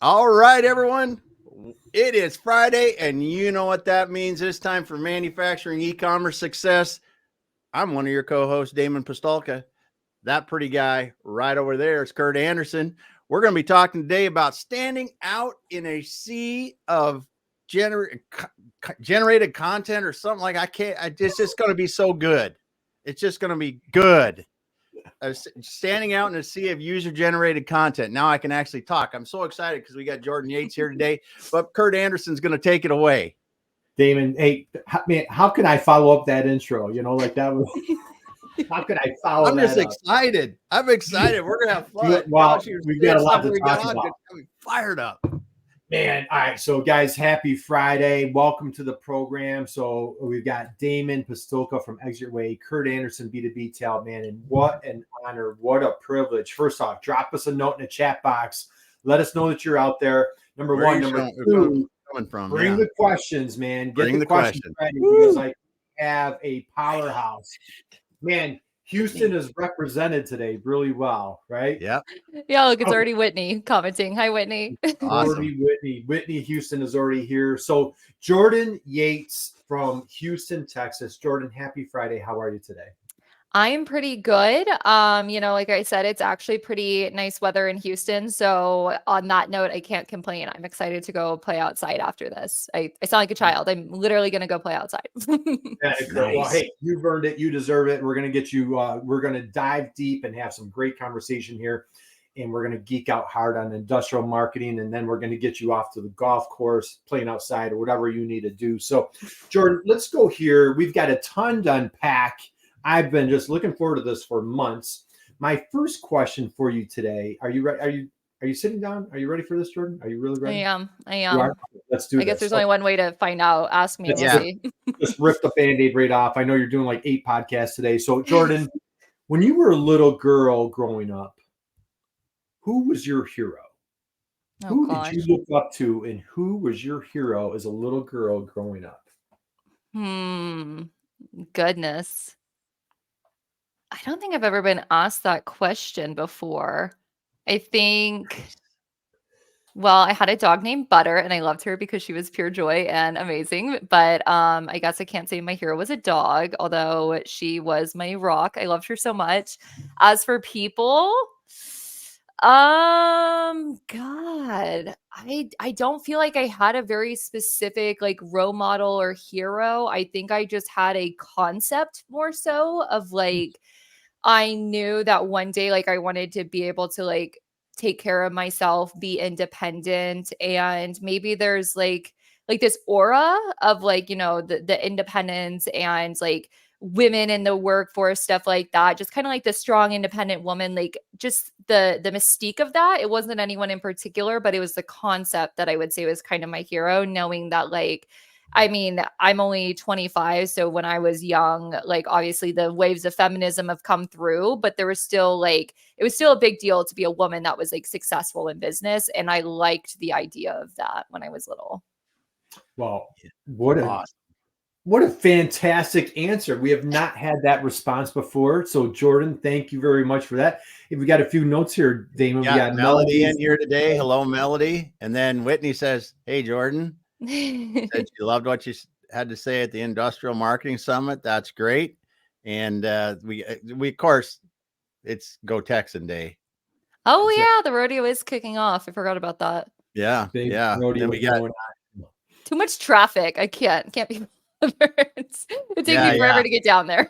All right, everyone. It is Friday, and you know what that means. It's time for Manufacturing E-commerce Success. I'm one of your co-hosts, Damon Pistolka. That pretty guy right over there is Curt Anderson. We're going to be talking today about standing out in a sea of generated content or something like it's just going to be so good. It's just going to be good. Standing out in a sea of user-generated content. Now I can actually talk. I'm so excited because we got Jordan Yates here today, but Curt Anderson's going to take it away. Damon, hey, man, how can I follow up that intro? You know, like that was. How can I follow I'm that just excited. I'm excited. We're going to have fun. Well, we've got a lot to talk about. I'm fired up. Man, all right. So, guys, happy Friday. Welcome to the program. So, we've got Damon Pistolka from Exit Way, Curt Anderson, B2B Talent, man. And what an honor. What a privilege. First off, drop us a note in the chat box. Let us know that you're out there. Number one. Number two, bring the questions, man. Get the questions ready because I have a powerhouse. Man, Houston is represented today really well, right? Yep. Yeah, look, it's already Whitney commenting. Hi, Whitney. Awesome. Whitney Houston is already here. So Jordan Yates from Houston, Texas. Jordan, happy Friday. How are you today? I'm pretty good. Like I said, it's actually pretty nice weather in Houston. So on that note, I can't complain. I'm excited to go play outside after this. I sound like a child. I'm literally going to go play outside. Nice. Well, hey, you've earned it. You deserve it. We're going to get you, we're going to dive deep and have some great conversation here. And we're going to geek out hard on industrial marketing. And then we're going to get you off to the golf course, playing outside or whatever you need to do. So Jordan, let's go here. We've got a ton to unpack. I've been just looking forward to this for months. My first question for you today, are you ready? Are you sitting down? Are you ready for this, Jordan? Are you really ready? I am. Let's do this. I guess there's only one way to find out. Ask me. We'll see. Just rip the Band-Aid right off. I know you're doing like 8 podcasts today. So Jordan, when you were a little girl growing up, who was your hero? Who did you look up to, and who was your hero as a little girl growing up? Goodness. I don't think I've ever been asked that question before. I think, I had a dog named Butter, and I loved her because she was pure joy and amazing. But I guess I can't say my hero was a dog, although she was my rock. I loved her so much. As for people, God, I don't feel like I had a very specific like role model or hero. I think I just had a concept more so of like, I knew that one day, like I wanted to be able to like take care of myself, be independent. And maybe there's like this aura of like, the independence and like women in the workforce, stuff like that. Just kind of like the strong, independent woman, like just the mystique of that. It wasn't anyone in particular, but it was the concept that I would say was kind of my hero, knowing that like, I mean, I'm only 25. So when I was young, like obviously the waves of feminism have come through, but there was still like, it was still a big deal to be a woman that was like successful in business. And I liked the idea of that when I was little. Well, what a fantastic answer. We have not had that response before. So Jordan, thank you very much for that. If we got a few notes here, Damon, we got Melody in here today. Hello, Melody. And then Whitney says, hey, Jordan. Said she loved what you had to say at the Industrial Marketing Summit. That's great. And we of course, it's Go Texan Day. Oh yeah, the rodeo is kicking off. I forgot about that. Yeah, Then we got too much traffic. I can't be. It takes me forever to get down there.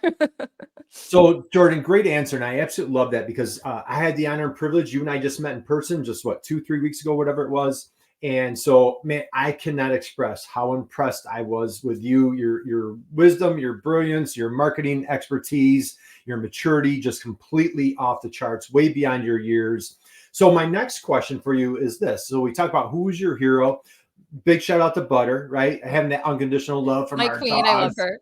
So Jordan, great answer. And I absolutely love that because I had the honor and privilege. You and I just met in person just 2-3 weeks ago, whatever it was. And so, man, I cannot express how impressed I was with you, your wisdom, your brilliance, your marketing expertise, your maturity, just completely off the charts, way beyond your years. So my next question for you is this. So we talked about who was your hero. Big shout out to Butter, right? Having that unconditional love from my our queen. dogs. I love her.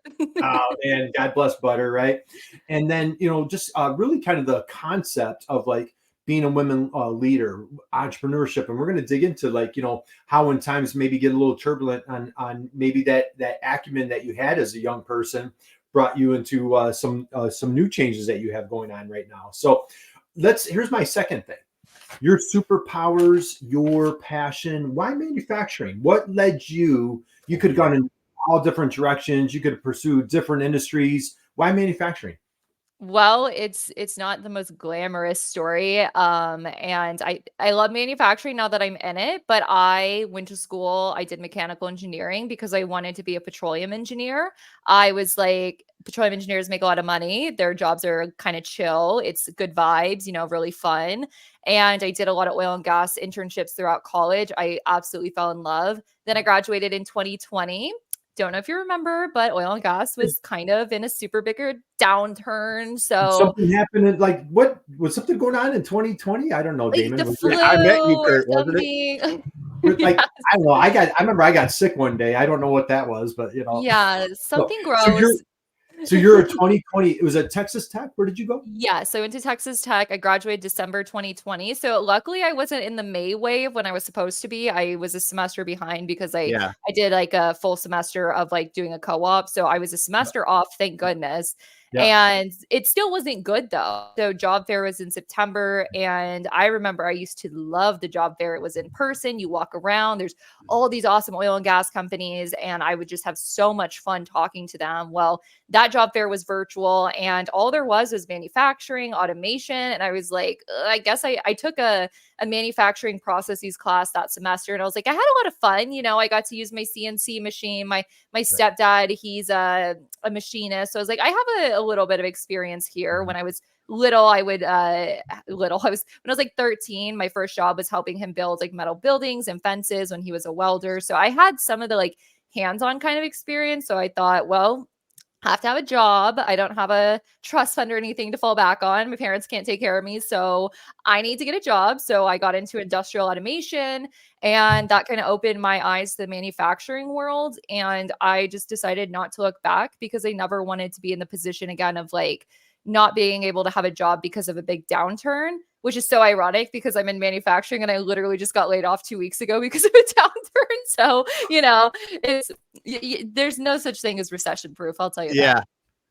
And God bless Butter, right? And then, just really kind of the concept of like, being a women leader, entrepreneurship. And we're going to dig into like, how in times maybe get a little turbulent on maybe that acumen that you had as a young person brought you into some new changes that you have going on right now. So here's my second thing. your superpowers, your passion. Why manufacturing? What led you? You could have gone in all different directions. You could have pursued different industries. Why manufacturing? Well, it's not the most glamorous story. And I love manufacturing now that I'm in it, but I went to school, I did mechanical engineering because I wanted to be a petroleum engineer. I was like, petroleum engineers make a lot of money. Their jobs are kind of chill. It's good vibes, really fun. And I did a lot of oil and gas internships throughout college. I absolutely fell in love. Then I graduated in 2020. Don't know if you remember, but oil and gas was kind of in a super bigger downturn. So Something happened in, like, what was something going on in 2020? I don't know, like Damon. the Was flu it, I met you, or Curt, wasn't it? something. like, Yeah, I don't know. I remember I got sick one day. I don't know what that was, but yeah, So, something so you're gross. so you're a 2020. It was at Texas Tech. Where did you go? Yeah, so I went to Texas Tech. I graduated December 2020. So luckily I wasn't in the May wave when I was supposed to be. I was a semester behind because I Yeah. I did like a full semester of like doing a co-op. So I was a semester off, thank goodness. Yeah. And it still wasn't good though. So job fair was in September and I remember I used to love the job fair. It was in person. You walk around, there's all these awesome oil and gas companies and I would just have so much fun talking to them. Well, that job fair was virtual and all there was manufacturing automation. And I was like, I guess I took a manufacturing processes class that semester and I was like, I had a lot of fun. I got to use my CNC machine. My stepdad, he's a machinist. So I was like, I have a little bit of experience here. When I was little, I would little I was when I was like 13, my first job was helping him build like metal buildings and fences when he was a welder. So I had some of the like hands-on kind of experience. So I thought, well, have to have a job. I don't have a trust fund or anything to fall back on. My parents can't take care of me. So I need to get a job. So I got into industrial automation and that kind of opened my eyes to the manufacturing world. And I just decided not to look back because I never wanted to be in the position again of like not being able to have a job because of a big downturn, which is so ironic because I'm in manufacturing and I literally just got laid off 2 weeks ago because of a downturn. So, it's there's no such thing as recession proof. I'll tell you that. Yeah.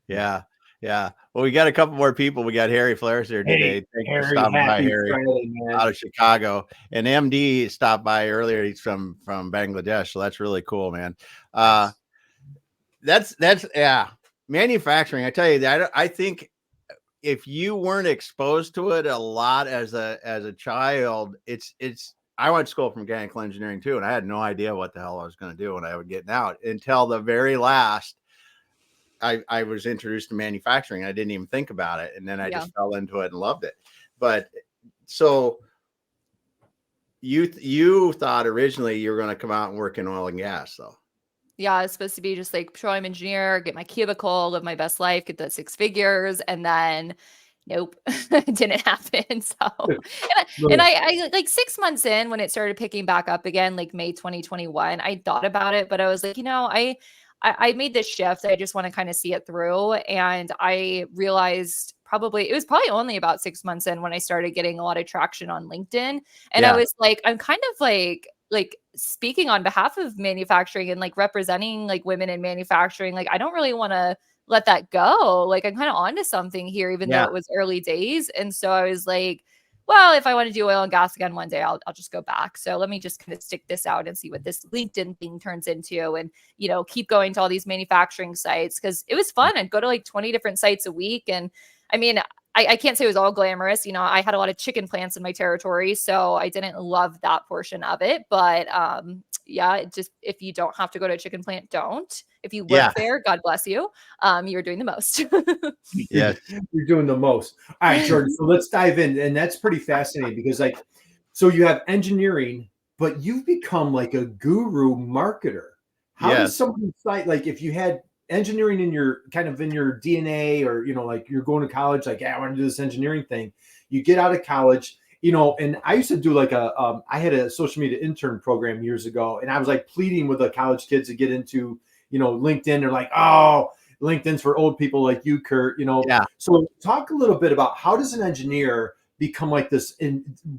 Yeah. Yeah. Well, we got a couple more people. We got Harry Flares here today. Hey, Thanks for Harry, stopping by, happy Harry, Friday, man. out of Chicago. And MD stopped by earlier. He's from Bangladesh. So that's really cool, man. That's yeah. Manufacturing. I tell you that I think if you weren't exposed to it a lot as a child, it's I went to school for mechanical engineering too, and I had no idea what the hell I was going to do when I was getting out until the very last. I was introduced to manufacturing. I didn't even think about it, and then I just fell into it and loved it. But so you thought originally you were going to come out and work in oil and gas, though. Yeah, I was supposed to be just like petroleum engineer, get my cubicle, live my best life, get the 6 figures, and then nope, it didn't happen. So, and I like 6 months in when it started picking back up again, like May 2021, I thought about it, but I was like, I made this shift. I just want to kind of see it through. And I realized it was probably only about 6 months in when I started getting a lot of traction on LinkedIn. And I was like, I'm kind of like speaking on behalf of manufacturing and like representing like women in manufacturing. Like, I don't really want to let that go. Like, I'm kind of onto something here, even though it was early days. And so I was like, well, if I want to do oil and gas again one day, I'll just go back. So let me just kind of stick this out and see what this LinkedIn thing turns into and, keep going to all these manufacturing sites because it was fun. I'd go to like 20 different sites a week. And I mean, I can't say it was all glamorous. I had a lot of chicken plants in my territory, so I didn't love that portion of it. But just if you don't have to go to a chicken plant, don't. If you work there, God bless you. You're doing the most. Yeah, you're doing the most. All right, Jordan. So let's dive in, and that's pretty fascinating because, so you have engineering, but you've become like a guru marketer. How does somebody decide? Like, if you had engineering in your DNA, or like you're going to college, like, I want to do this engineering thing. You get out of college, and I used to do like I had a social media intern program years ago, and I was like pleading with the college kids to get into LinkedIn. They're like, oh, LinkedIn's for old people like you, Curt. So talk a little bit about how does an engineer become like this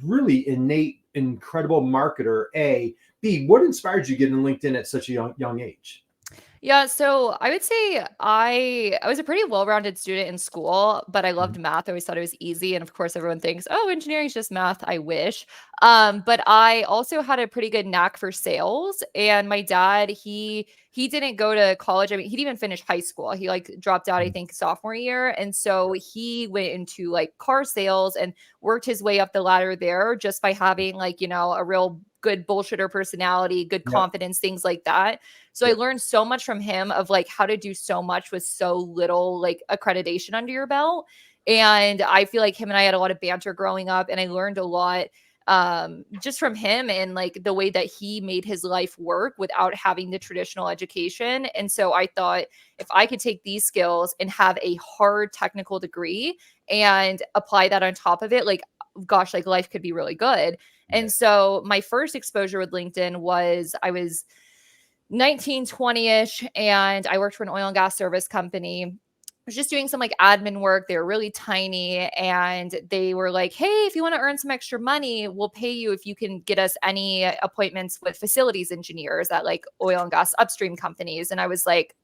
really innate, incredible marketer? A, B, what inspired you getting LinkedIn at such a young age? Yeah, so I would say I was a pretty well-rounded student in school, but I loved math. I always thought it was easy. And of course, everyone thinks, oh, engineering is just math. I wish. But I also had a pretty good knack for sales. And my dad, he didn't go to college. I mean, he didn't even finish high school. He like dropped out, I think, sophomore year. And so he went into like car sales and worked his way up the ladder there just by having like, a real good bullshitter personality, good Yep. confidence, things like that. So I learned so much from him of like how to do so much with so little like accreditation under your belt. And I feel like him and I had a lot of banter growing up, and I learned a lot just from him and like the way that he made his life work without having the traditional education. And so I thought if I could take these skills and have a hard technical degree and apply that on top of it, like gosh, like life could be really good. And so my first exposure with LinkedIn was I was 19, 20-ish, and I worked for an oil and gas service company. I was just doing some like admin work. They were really tiny, and they were like, hey, if you want to earn some extra money, we'll pay you if you can get us any appointments with facilities engineers at like oil and gas upstream companies. And I was like,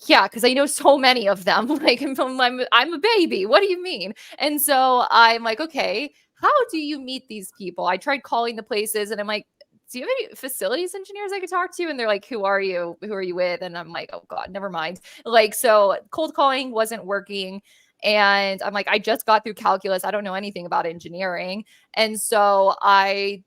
yeah, because I know so many of them. Like I'm a baby. What do you mean? And so I'm like, okay, how do you meet these people? I tried calling the places, and I'm like, do you have any facilities engineers I could talk to? And they're like, who are you? Who are you with? And I'm like, oh God, never mind. Like, so cold calling wasn't working. And I'm like, I just got through calculus. I don't know anything about engineering. And so I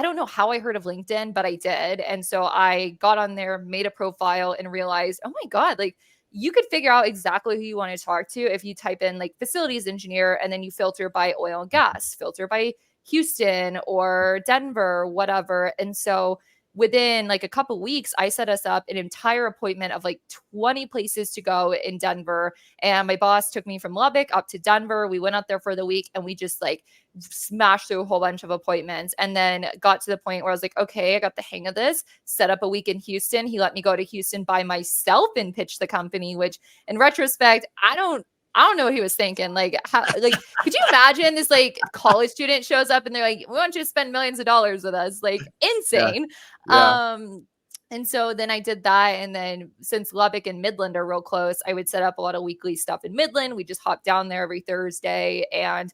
don't know how I heard of LinkedIn, but I did. And so I got on there, made a profile, and realized, oh my God, like you could figure out exactly who you want to talk to if you type in like facilities engineer and then you filter by oil and gas, filter by Houston or Denver, whatever. And so within like a couple weeks, I set us up an entire appointment of like 20 places to go in Denver. And my boss took me from Lubbock up to Denver. We went up there for the week, and we just like smashed through a whole bunch of appointments, and then got to the point where I was like, okay, I got the hang of this. Set up a week in Houston. He let me go to Houston by myself and pitch the company, which in retrospect, I don't know what he was thinking. Like, how, like, could you imagine this like college student shows up and they're like, we want you to spend millions of dollars with us? Like, insane. Yeah. And so then I did that. And then since Lubbock and Midland are real close, I would set up a lot of weekly stuff in Midland. We just hop down there every Thursday. And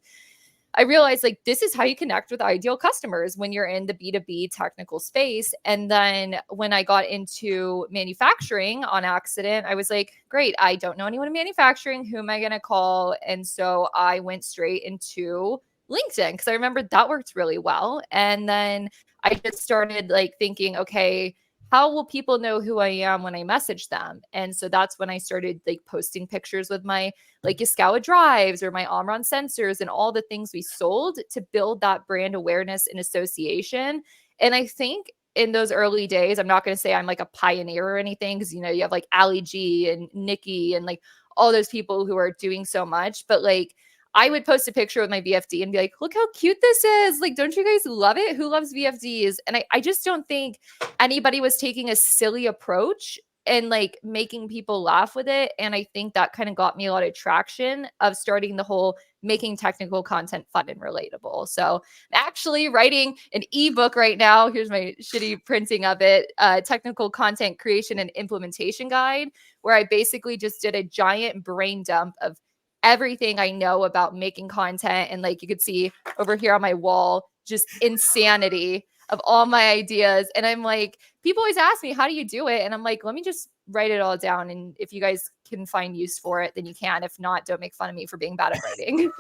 I realized like this is how you connect with ideal customers when you're in the B2B technical space. And then when I got into manufacturing on accident, I was like, great, I don't know anyone in manufacturing. Who am I going to call? And so I went straight into LinkedIn because I remembered that worked really well. And then I just started like thinking, okay, how will people know who I am when I message them? And so that's when I started like posting pictures with my like Yaskawa drives or my Omron sensors and all the things we sold to build that brand awareness and association. And I think in those early days, I'm not going to say I'm like a pioneer or anything, because, you have like Ali G and Nikki and like all those people who are doing so much. But like, I would post a picture with my VFD and be like, look how cute this is. Like, don't you guys love it? Who loves VFDs? And I just don't think anybody was taking a silly approach and like making people laugh with it. And I think that kind of got me a lot of traction of starting the whole making technical content fun and relatable. So I'm actually writing an ebook right now. Here's my shitty printing of it, technical content creation and implementation guide, where I basically just did a giant brain dump of everything I know about making content. And like you could see over here on my wall, just insanity of all my ideas. And I'm like, people always ask me, how do you do it? And I'm like, let me just write it all down. And if you guys can find use for it, then you can. If not, don't make fun of me for being bad at writing.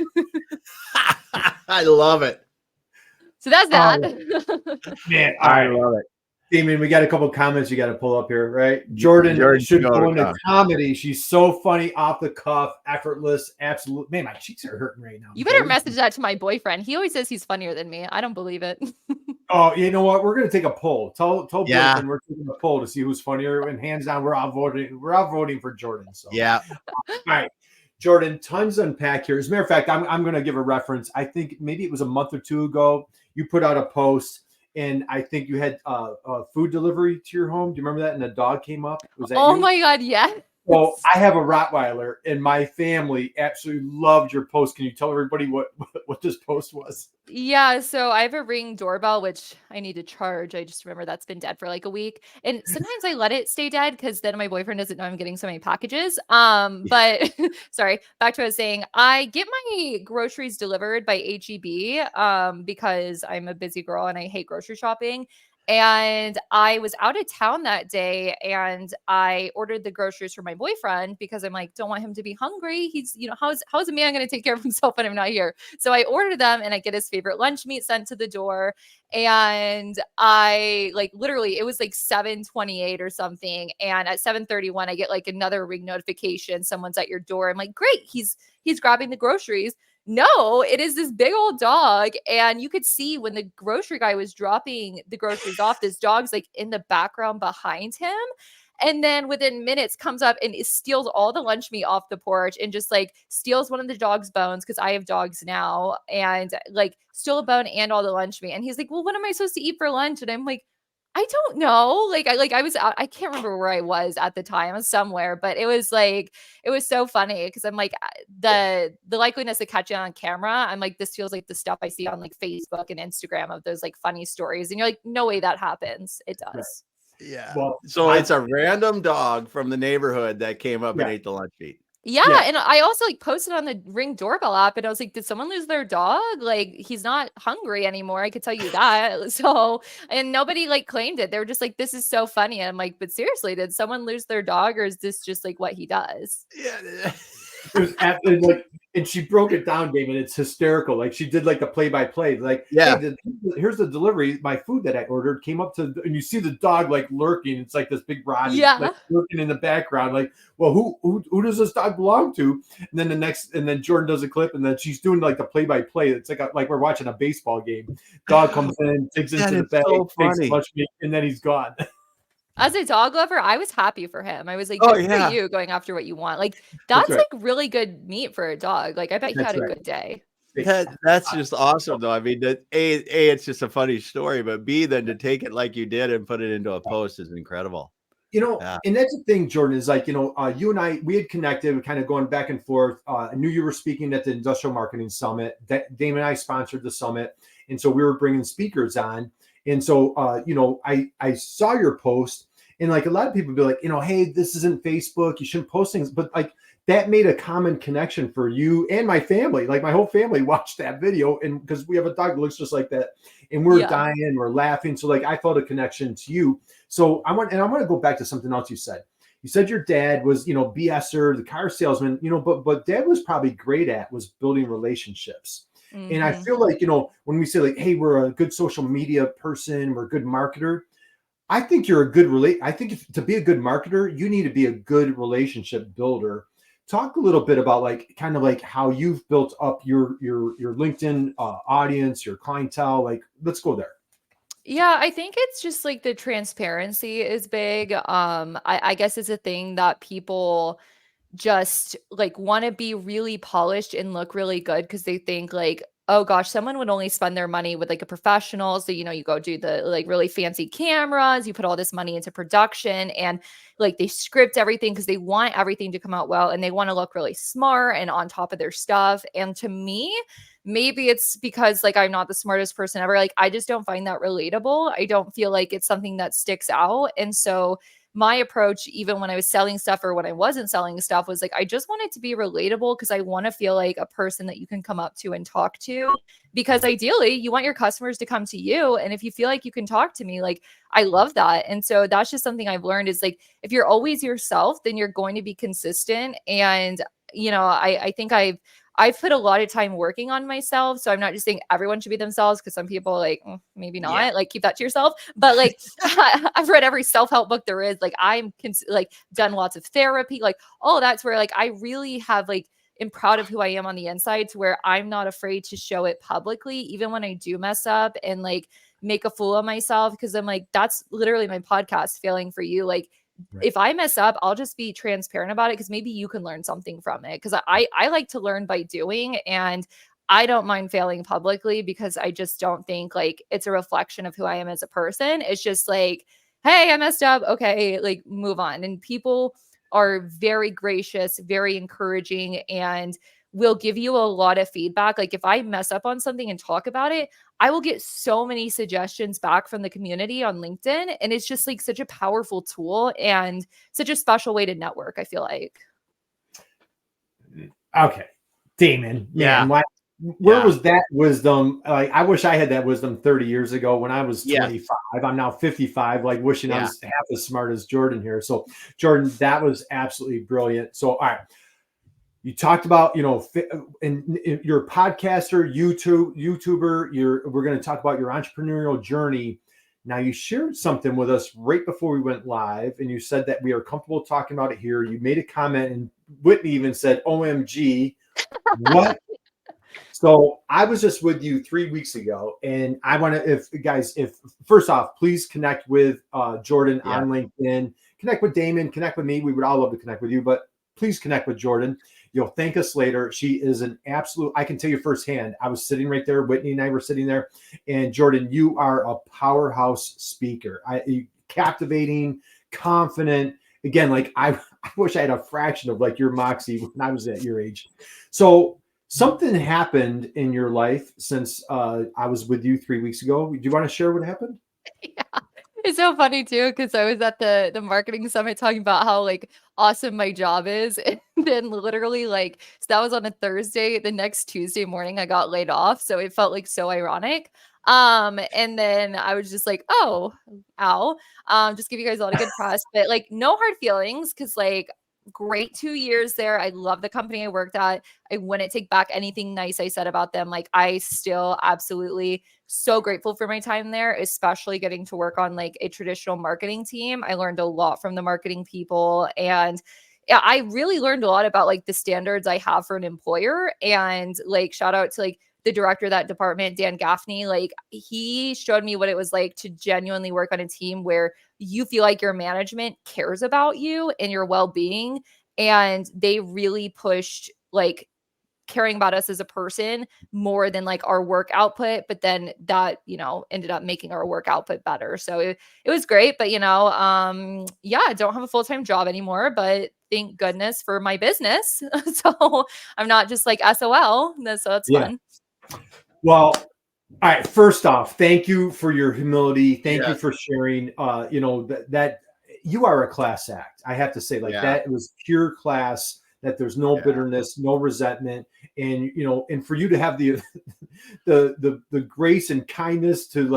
I love it. So that's that. Man, all I right. love it. Damien, we got a couple comments you got to pull up here, right? Jordan should go into comedy. She's so funny, off the cuff, effortless, absolute. Man, my cheeks are hurting right now. You better message that to my boyfriend. He always says he's funnier than me. I don't believe it. Oh, you know what? We're gonna take a poll. Tell boyfriend we're taking a poll to see who's funnier. And hands down, we're out voting for Jordan. So yeah. All right. Jordan, tons to unpack here. As a matter of fact, I'm going to give a reference. I think maybe it was a month or two ago. You put out a post, and I think you had food delivery to your home. Do you remember that? And a dog came up. Was that Oh you? my God, yeah. So I have a Rottweiler, and my family absolutely loved your post. Can you tell everybody what this post was? Yeah, so I have a Ring doorbell, which I need to charge. I just remember that's been dead for like a week. And sometimes I let it stay dead because then my boyfriend doesn't know I'm getting so many packages. But sorry, back to what I was saying. I get my groceries delivered by HEB because I'm a busy girl and I hate grocery shopping. And I was out of town that day and I ordered the groceries for my boyfriend because I'm like, don't want him to be hungry. He's, how's a man going to take care of himself when I'm not here? So I ordered them and I get his favorite lunch meat sent to the door. And I like literally it was like 7:28 or something. And at 7:31, I get like another Ring notification. Someone's at your door. I'm like, great, he's grabbing the groceries. No, it is this big old dog. And you could see when the grocery guy was dropping the groceries off, this dog's like in the background behind him. And then within minutes comes up and steals all the lunch meat off the porch and just like steals one of the dog's bones because I have dogs now and like steal a bone and all the lunch meat. And he's like, well, what am I supposed to eat for lunch? And I'm like, I don't know. I was out, I can't remember where I was at the time. I was somewhere, but it was so funny because I'm like the likeliness of catching on camera. I'm like, this feels like the stuff I see on like Facebook and Instagram of those like funny stories. And you're like, no way that happens. It does. Yeah. Well, So it's a random dog from the neighborhood that came up and ate the lunch meat. Yeah, and I also like posted on the Ring doorbell app and I was like, did someone lose their dog? Like he's not hungry anymore. I could tell you that. So, and nobody like claimed it. They were just like, this is so funny. And I'm like, but seriously, did someone lose their dog or is this just like what he does? Yeah. It was absolutely like, and she broke it down, Damon. It's hysterical. Like she did like the play-by-play. Like, Yeah. hey, here's the delivery. My food that I ordered came up to, and you see the dog like lurking. It's like this big Ronnie, like lurking in the background. Like, well, who does this dog belong to? And then Jordan does a clip, and then she's doing like the play-by-play. It's like we're watching a baseball game. Dog comes in, takes into the bag, takes a bunch of meat, and then he's gone. As a dog lover, I was happy for him. I was like, oh, good yeah. for you going after what you want. Like that's like really good meat for a dog. Like I bet he had a good day. That's just awesome, though. I mean, that A, it's just a funny story, but B, then to take it like you did and put it into a post is incredible. You know, and that's the thing, Jordan, is like, you know, you and I, we had connected, kind of going back and forth. I knew you were speaking at the Industrial Marketing Summit. That Damon and I sponsored the summit. And so we were bringing speakers on. And so, you know, I saw your post. And like a lot of people be like, you know, hey, this isn't Facebook. You shouldn't post things. But like that made a common connection for you and my family. Like my whole family watched that video. And because we have a dog that looks just like that. And we're dying, we're laughing. So like I felt a connection to you. So I want to go back to something else you said. You said your dad was, you know, BSer, the car salesman, you know, but dad was probably great at was building relationships. Mm-hmm. And I feel like, you know, when we say like, hey, we're a good social media person, we're a good marketer. I think you're a good I think to be a good marketer, you need to be a good relationship builder. Talk a little bit about like kind of like how you've built up your LinkedIn audience, your clientele. Like, let's go there. Yeah, I think it's just like the transparency is big. I guess it's a thing that people just like want to be really polished and look really good because they think like, oh gosh, someone would only spend their money with like a professional. So, you know, you go do the like really fancy cameras, you put all this money into production and like they script everything because they want everything to come out well and they want to look really smart and on top of their stuff. And to me, maybe it's because like I'm not the smartest person ever. Like I just don't find that relatable. I don't feel like it's something that sticks out. And so my approach, even when I was selling stuff or when I wasn't selling stuff, was like, I just want it to be relatable because I want to feel like a person that you can come up to and talk to. Because ideally, you want your customers to come to you. And if you feel like you can talk to me, like, I love that. And so that's just something I've learned is like, if you're always yourself, then you're going to be consistent. And, you know, I think I've put a lot of time working on myself. So I'm not just saying everyone should be themselves because some people like, maybe not, like keep that to yourself. But like I've read every self-help book there is. Like I'm like done lots of therapy, like, oh, that's where like I really have like am proud of who I am on the inside to where I'm not afraid to show it publicly, even when I do mess up and like make a fool of myself. Because I'm like, that's literally my podcast failing for you. Like, if I mess up, I'll just be transparent about it because maybe you can learn something from it. Because I like to learn by doing, and I don't mind failing publicly because I just don't think like it's a reflection of who I am as a person. It's just like, hey, I messed up. Okay, like move on. And people are very gracious, very encouraging, and will give you a lot of feedback. Like if I mess up on something and talk about it, I will get so many suggestions back from the community on LinkedIn. And it's just like such a powerful tool and such a special way to network, I feel like. Okay. Damon, man, where was that wisdom? Like, I wish I had that wisdom 30 years ago when I was 25. I'm now 55, like wishing I was half as smart as Jordan here. So Jordan, that was absolutely brilliant. So, all right. You talked about, and you're a podcaster, YouTuber, we're going to talk about your entrepreneurial journey. Now you shared something with us right before we went live, and you said that we are comfortable talking about it here. You made a comment, and Whitney even said, OMG, what? So I was just with you 3 weeks ago, and I want to, if first off, please connect with Jordan on LinkedIn, connect with Damon, connect with me. We would all love to connect with you, but please connect with Jordan. You'll thank us later. She is an absolute, I can tell you firsthand. I was sitting right there. Whitney and I were sitting there, and Jordan, you are a powerhouse speaker. Captivating, confident. Again, like I wish I had a fraction of like your moxie when I was at your age. So something happened in your life since I was with you 3 weeks ago. Do you want to share what happened? Yeah. It's so funny too, because I was at the marketing summit talking about how like awesome my job is. And then literally like, so that was on a Thursday. The next Tuesday morning I got laid off. So it felt like so ironic. And then I was just like, oh, ow. Just give you guys a lot of good press, but like no hard feelings, because like great 2 years there. I love the company I worked at. I wouldn't take back anything nice I said about them. Like I still absolutely so grateful for my time there, especially getting to work on like a traditional marketing team. I learned a lot from the marketing people, and yeah, I really learned a lot about like the standards I have for an employer. And like shout out to like the director of that department, Dan Gaffney. Like he showed me what it was like to genuinely work on a team where you feel like your management cares about you and your well-being. And they really pushed like caring about us as a person more than like our work output. But then that, ended up making our work output better. So it was great. But, I don't have a full-time job anymore, but thank goodness for my business. So I'm not just like SOL. So that's fun. Well, all right. First off, thank you for your humility. Thank you for sharing. That you are a class act. I have to say, that was pure class. That there's no bitterness, no resentment, and and for you to have the grace and kindness to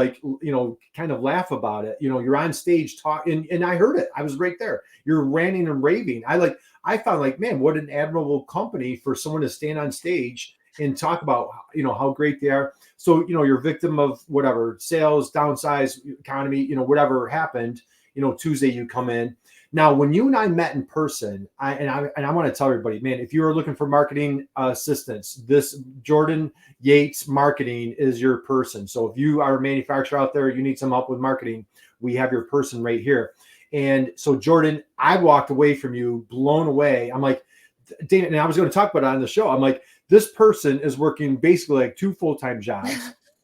kind of laugh about it. You're on stage talking, and I heard it. I was right there. You're ranting and raving. I found man, what an admirable company for someone to stand on stage and talk about how great they are. So you're a victim of whatever sales downsize economy, whatever happened. Tuesday you come in. Now, when you and I met in person, I want to tell everybody, man, if you are looking for marketing assistance, this Jordan Yates Marketing is your person. So if you are a manufacturer out there, you need some help with marketing, we have your person right here. And so, Jordan, I walked away from you blown away. I'm like, Dana, and I was going to talk about it on the show. I'm like, this person is working basically like 2 full-time jobs.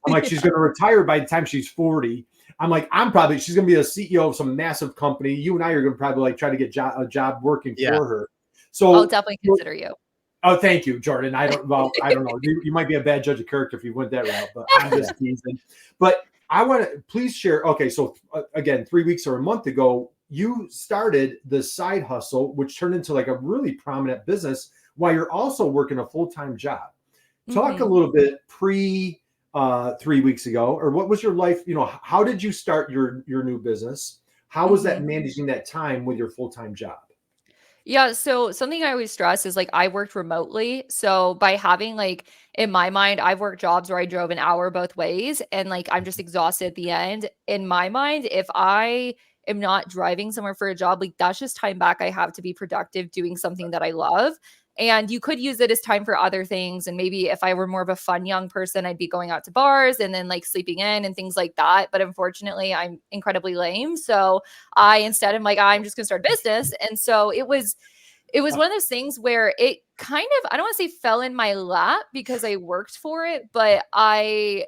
I'm like, she's going to retire by the time she's 40. I'm like, she's going to be a CEO of some massive company. You and I are going to probably try to get a job working for her. So I'll definitely consider you. Oh, thank you, Jordan. I don't know. You might be a bad judge of character if you went that route, but I'm just teasing. But I want to please share. Okay. So again, 3 weeks or a month ago, you started the side hustle, which turned into a really prominent business while you're also working a full-time job. Talk a little bit 3 weeks ago, or what was your life? How did you start your new business? How was that managing that time with your full-time job? Yeah. So something I always stress is I worked remotely. So by having in my mind, I've worked jobs where I drove an hour both ways and I'm just exhausted at the end. In my mind, if I am not driving somewhere for a job, that's just time back I have to be productive doing something that I love. And you could use it as time for other things. And maybe if I were more of a fun young person, I'd be going out to bars and then sleeping in and things like that. But unfortunately, I'm incredibly lame. So I instead am I'm just gonna start a business. And so it was one of those things where it kind of, I don't want to say fell in my lap because I worked for it, but end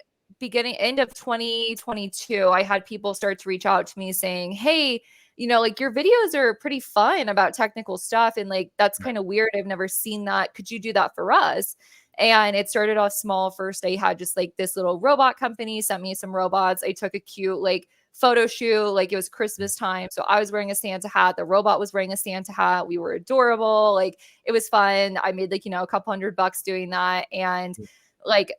of 2022, I had people start to reach out to me saying, hey, like your videos are pretty fun about technical stuff. And like, that's kind of weird. I've never seen that. Could you do that for us? And it started off small. First, I had just like this little robot company sent me some robots. I took a cute like photo shoot, like it was Christmas time. So I was wearing a Santa hat. The robot was wearing a Santa hat. We were adorable. Like it was fun. I made like, a couple $100 doing that. And like,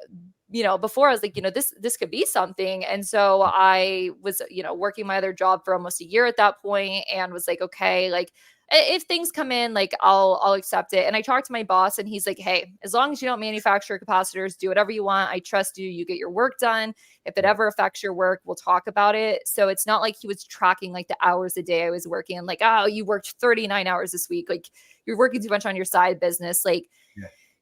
before I was like, this could be something. And so I was, working my other job for almost a year at that point and was like, okay, like if things come in, like I'll accept it. And I talked to my boss and he's like, hey, as long as you don't manufacture capacitors, do whatever you want. I trust you. You get your work done. If it ever affects your work, we'll talk about it. So it's not like he was tracking like the hours a day I was working and like, oh, you worked 39 hours this week. Like you're working too much on your side business. Like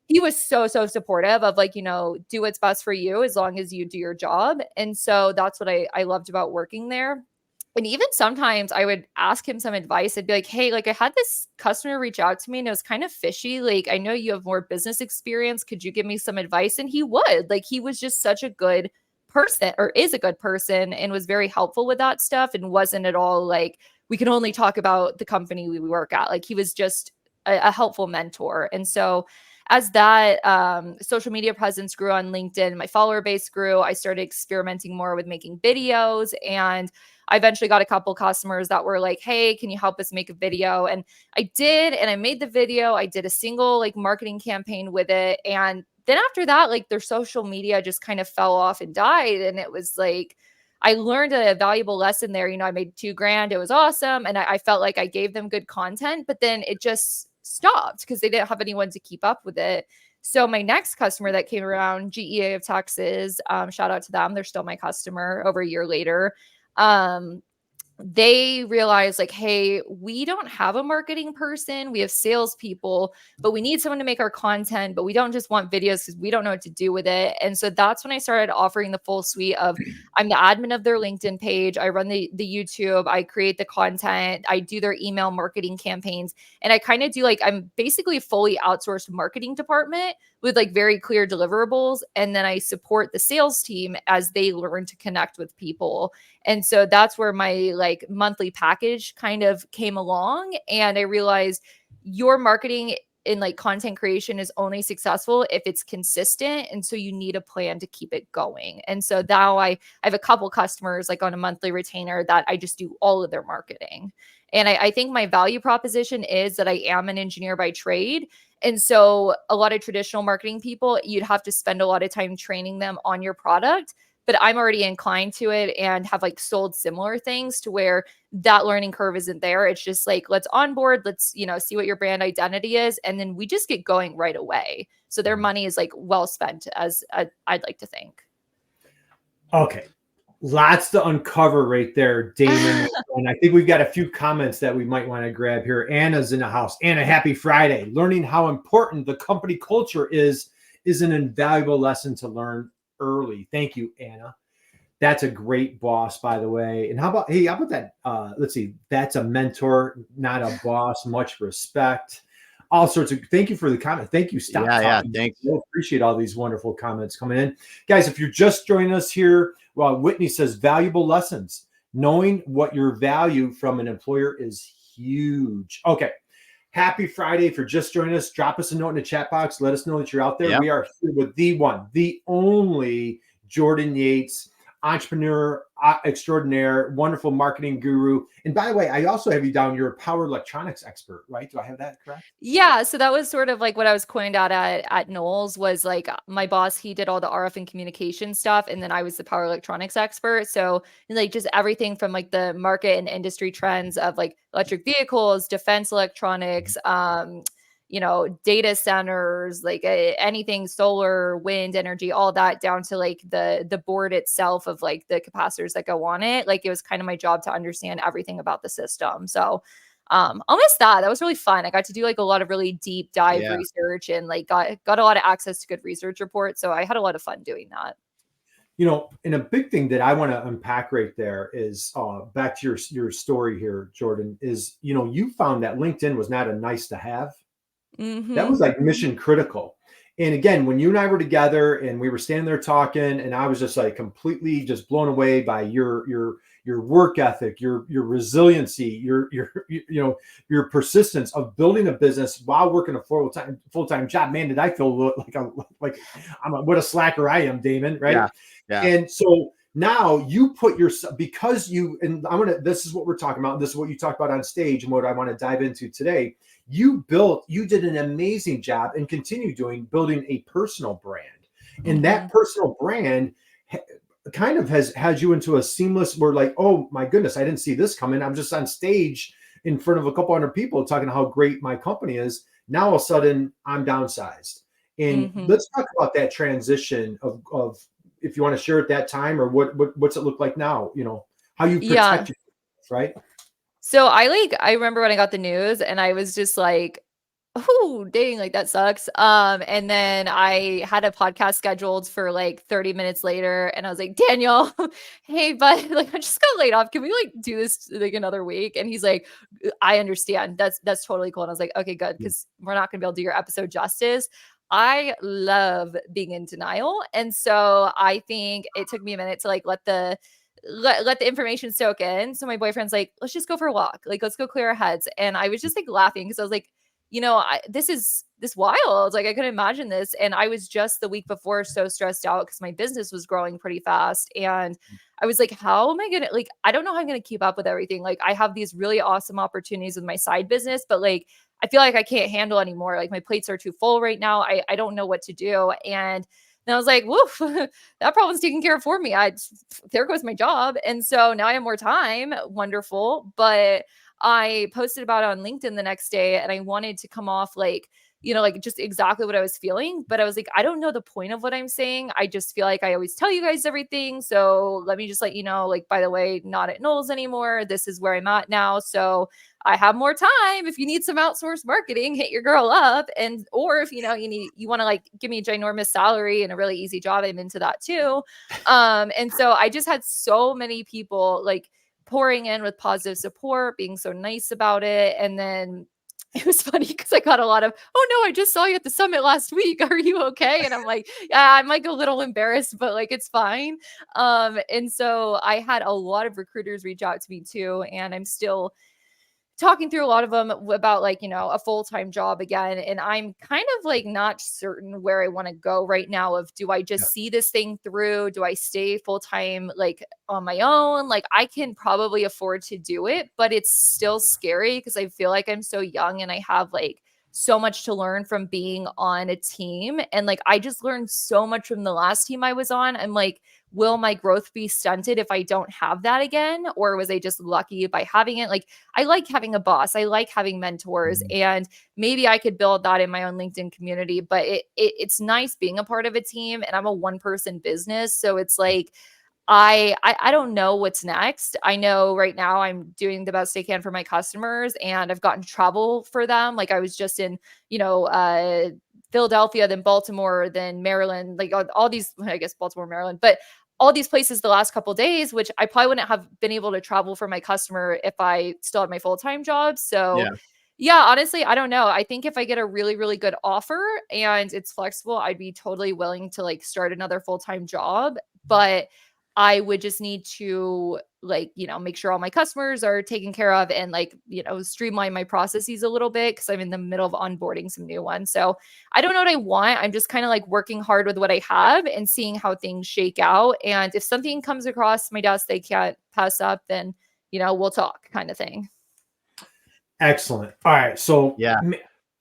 he was so supportive of like, do what's best for you as long as you do your job. And so that's what I loved about working there. And even sometimes I would ask him some advice. I'd be like, hey, like I had this customer reach out to me and it was kind of fishy. Like, I know you have more business experience. Could you give me some advice? And he would. Like, he was just such a good person, or is a good person, and was very helpful with that stuff and wasn't at all like, we can only talk about the company we work at. Like, he was just a helpful mentor. And so as that social media presence grew on LinkedIn, my follower base grew. I started experimenting more with making videos, and I eventually got a couple customers that were like, hey, can you help us make a video? And I did, and I made the video. I did a single like marketing campaign with it. And then after that, like their social media just kind of fell off and died. And it was like, I learned a valuable lesson there. I made $2,000. It was awesome. And I felt like I gave them good content, but then it just stopped because they didn't have anyone to keep up with it. So my next customer that came around, GEA of Texas, shout out to them. They're still my customer over a year later. They realized like, hey, we don't have a marketing person. We have salespeople, but we need someone to make our content, but we don't just want videos because we don't know what to do with it. And so that's when I started offering the full suite of, I'm the admin of their LinkedIn page. I run the YouTube. I create the content. I do their email marketing campaigns. And I kind of do like, I'm basically a fully outsourced marketing department with like very clear deliverables. And then I support the sales team as they learn to connect with people. And so that's where my like monthly package kind of came along. And I realized your marketing in like content creation is only successful if it's consistent. And so you need a plan to keep it going. And so now I have a couple customers like on a monthly retainer that I just do all of their marketing. And I think my value proposition is that I am an engineer by trade. And so a lot of traditional marketing people, you'd have to spend a lot of time training them on your product. But I'm already inclined to it and have like sold similar things to where that learning curve isn't there. It's just like, let's onboard, let's, see what your brand identity is. And then we just get going right away. So their money is like well spent, as I'd like to think. Okay. Lots to uncover right there, Damon. And I think we've got a few comments that we might want to grab here. Anna's in the house. Anna, happy Friday. Learning how important the company culture is an invaluable lesson to learn early. Thank you, Anna. That's a great boss, by the way. And how about that? Let's see. That's a mentor, not a boss. Much respect. All sorts of. Thank you for the comment. Thank you. Stop. Yeah. Thanks. I appreciate all these wonderful comments coming in, guys. If you're just joining us here, well, Whitney says valuable lessons. Knowing what your value from an employer is huge. Okay. Happy Friday. If you're just joining us, drop us a note in the chat box. Let us know that you're out there. Yep. We are here with the one, the only Jordan Yates, entrepreneur extraordinaire, wonderful marketing guru. And by the way, I also have you down. You're a power electronics expert, right? Do I have that correct? Yeah. So that was sort of like what I was coined out at Knowles was like my boss, he did all the RF and communication stuff. And then I was the power electronics expert. So like just everything from like the market and industry trends of like electric vehicles, defense electronics, data centers, like anything solar, wind energy, all that down to like the board itself of like the capacitors that go on it. Like it was kind of my job to understand everything about the system. So I'll miss that. That was really fun. I got to do like a lot of really deep dive research and like got a lot of access to good research reports. So I had a lot of fun doing that. And a big thing that I want to unpack right there is back to your story here, Jordan, is, you found that LinkedIn was not a nice to have. Mm-hmm. That was like mission critical. And again, when you and I were together and we were standing there talking, and I was just like completely just blown away by your your work ethic, your resiliency, your persistence of building a business while working a full-time job. Man, did I feel like what a slacker I am, Damon, right? Yeah. And so now you put yourself, because you, and this is what we're talking about. This is what you talked about on stage and what I want to dive into today. You did an amazing job and continue building a personal brand. And that personal brand kind of has you into a seamless, where like, oh my goodness, I didn't see this coming. I'm just on stage in front of a couple hundred people talking how great my company is. Now all of a sudden I'm downsized. And let's talk about that transition of if you want to share at that time, or what's it look like now, how you protect yourself, right? So I remember when I got the news and I was just like, oh, dang, like that sucks. And then I had a podcast scheduled for like 30 minutes later, and I was like, Daniel, hey, bud, like I just got laid off. Can we like do this like another week? And he's like, I understand. That's totally cool. And I was like, okay, good, because we're not gonna be able to do your episode justice. I love being in denial. And so I think it took me a minute to like let the information soak in. So my boyfriend's like, let's just go for a walk. Like, let's go clear our heads. And I was just like laughing because I was like, this is wild. Like I couldn't imagine this. And I was just the week before so stressed out because my business was growing pretty fast. And I was like, how am I going to, like, I don't know how I'm going to keep up with everything. Like I have these really awesome opportunities with my side business, but like, I feel like I can't handle anymore. Like my plates are too full right now. I don't know what to do. And then I was like, woof, that problem's taken care of for me. There goes my job. And so now I have more time. Wonderful. But I posted about it on LinkedIn the next day, and I wanted to come off like, like just exactly what I was feeling. But I was like, I don't know the point of what I'm saying. I just feel like I always tell you guys everything. So let me just let you know, like, by the way, not at Knowles anymore. This is where I'm at now. So I have more time. If you need some outsourced marketing, hit your girl up. Or if, you want to like give me a ginormous salary and a really easy job, I'm into that too. And so I just had so many people like pouring in with positive support, being so nice about it. And then it was funny because I got a lot of, oh no, I just saw you at the summit last week. Are you okay? And I'm like, yeah, I'm like a little embarrassed, but like, it's fine. And so I had a lot of recruiters reach out to me too. And I'm still talking through a lot of them about like, a full-time job again. And I'm kind of like not certain where I want to go right now of, do I just see this thing through? Do I stay full-time like on my own? Like I can probably afford to do it, but it's still scary because I feel like I'm so young and I have like so much to learn from being on a team. And like, I just learned so much from the last team I was on. I'm like, will my growth be stunted if I don't have that again? Or was I just lucky by having it? Like, I like having a boss. I like having mentors, and maybe I could build that in my own LinkedIn community, but it's nice being a part of a team, and I'm a one-person business. So it's like, I don't know what's next. I know right now I'm doing the best I can for my customers, and I've gotten travel for them. Like I was just in, Philadelphia, then Baltimore, then Maryland, like all these, I guess Baltimore, Maryland, but all these places the last couple of days, which I probably wouldn't have been able to travel for my customer if I still had my full-time job. So yeah, honestly, I don't know. I think if I get a really, really good offer and it's flexible, I'd be totally willing to like start another full-time job, but I would just need to like, make sure all my customers are taken care of and like, streamline my processes a little bit because I'm in the middle of onboarding some new ones. So I don't know what I want. I'm just kind of like working hard with what I have and seeing how things shake out. And if something comes across my desk they can't pass up, then, we'll talk kind of thing. Excellent. All right. So yeah,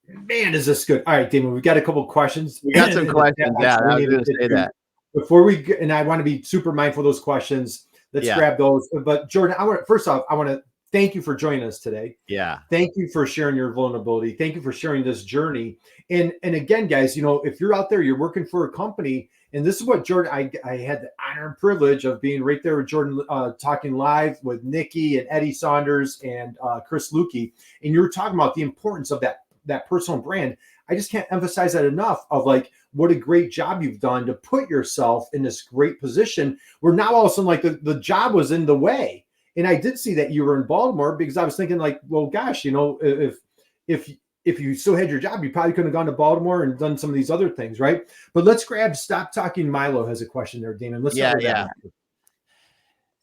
man, is this good? All right, Damon, we've got a couple of questions. We got some questions. Yeah, I was going to say that. Before we get, and I want to be super mindful of those questions. Let's grab those. But Jordan, I want to thank you for joining us today. Yeah. Thank you for sharing your vulnerability. Thank you for sharing this journey. And again, guys, if you're out there, you're working for a company, and this is what Jordan, I had the honor and privilege of being right there with Jordan, talking live with Nikki and Eddie Saunders and Chris Lukey. And you were talking about the importance of that personal brand. I just can't emphasize that enough of like, what a great job you've done to put yourself in this great position where now all of a sudden, like the job was in the way. And I did see that you were in Baltimore because I was thinking like, well, gosh, if you still had your job, you probably could have gone to Baltimore and done some of these other things. Right. But let's grab Stop Talking Milo has a question there, Damon. Let's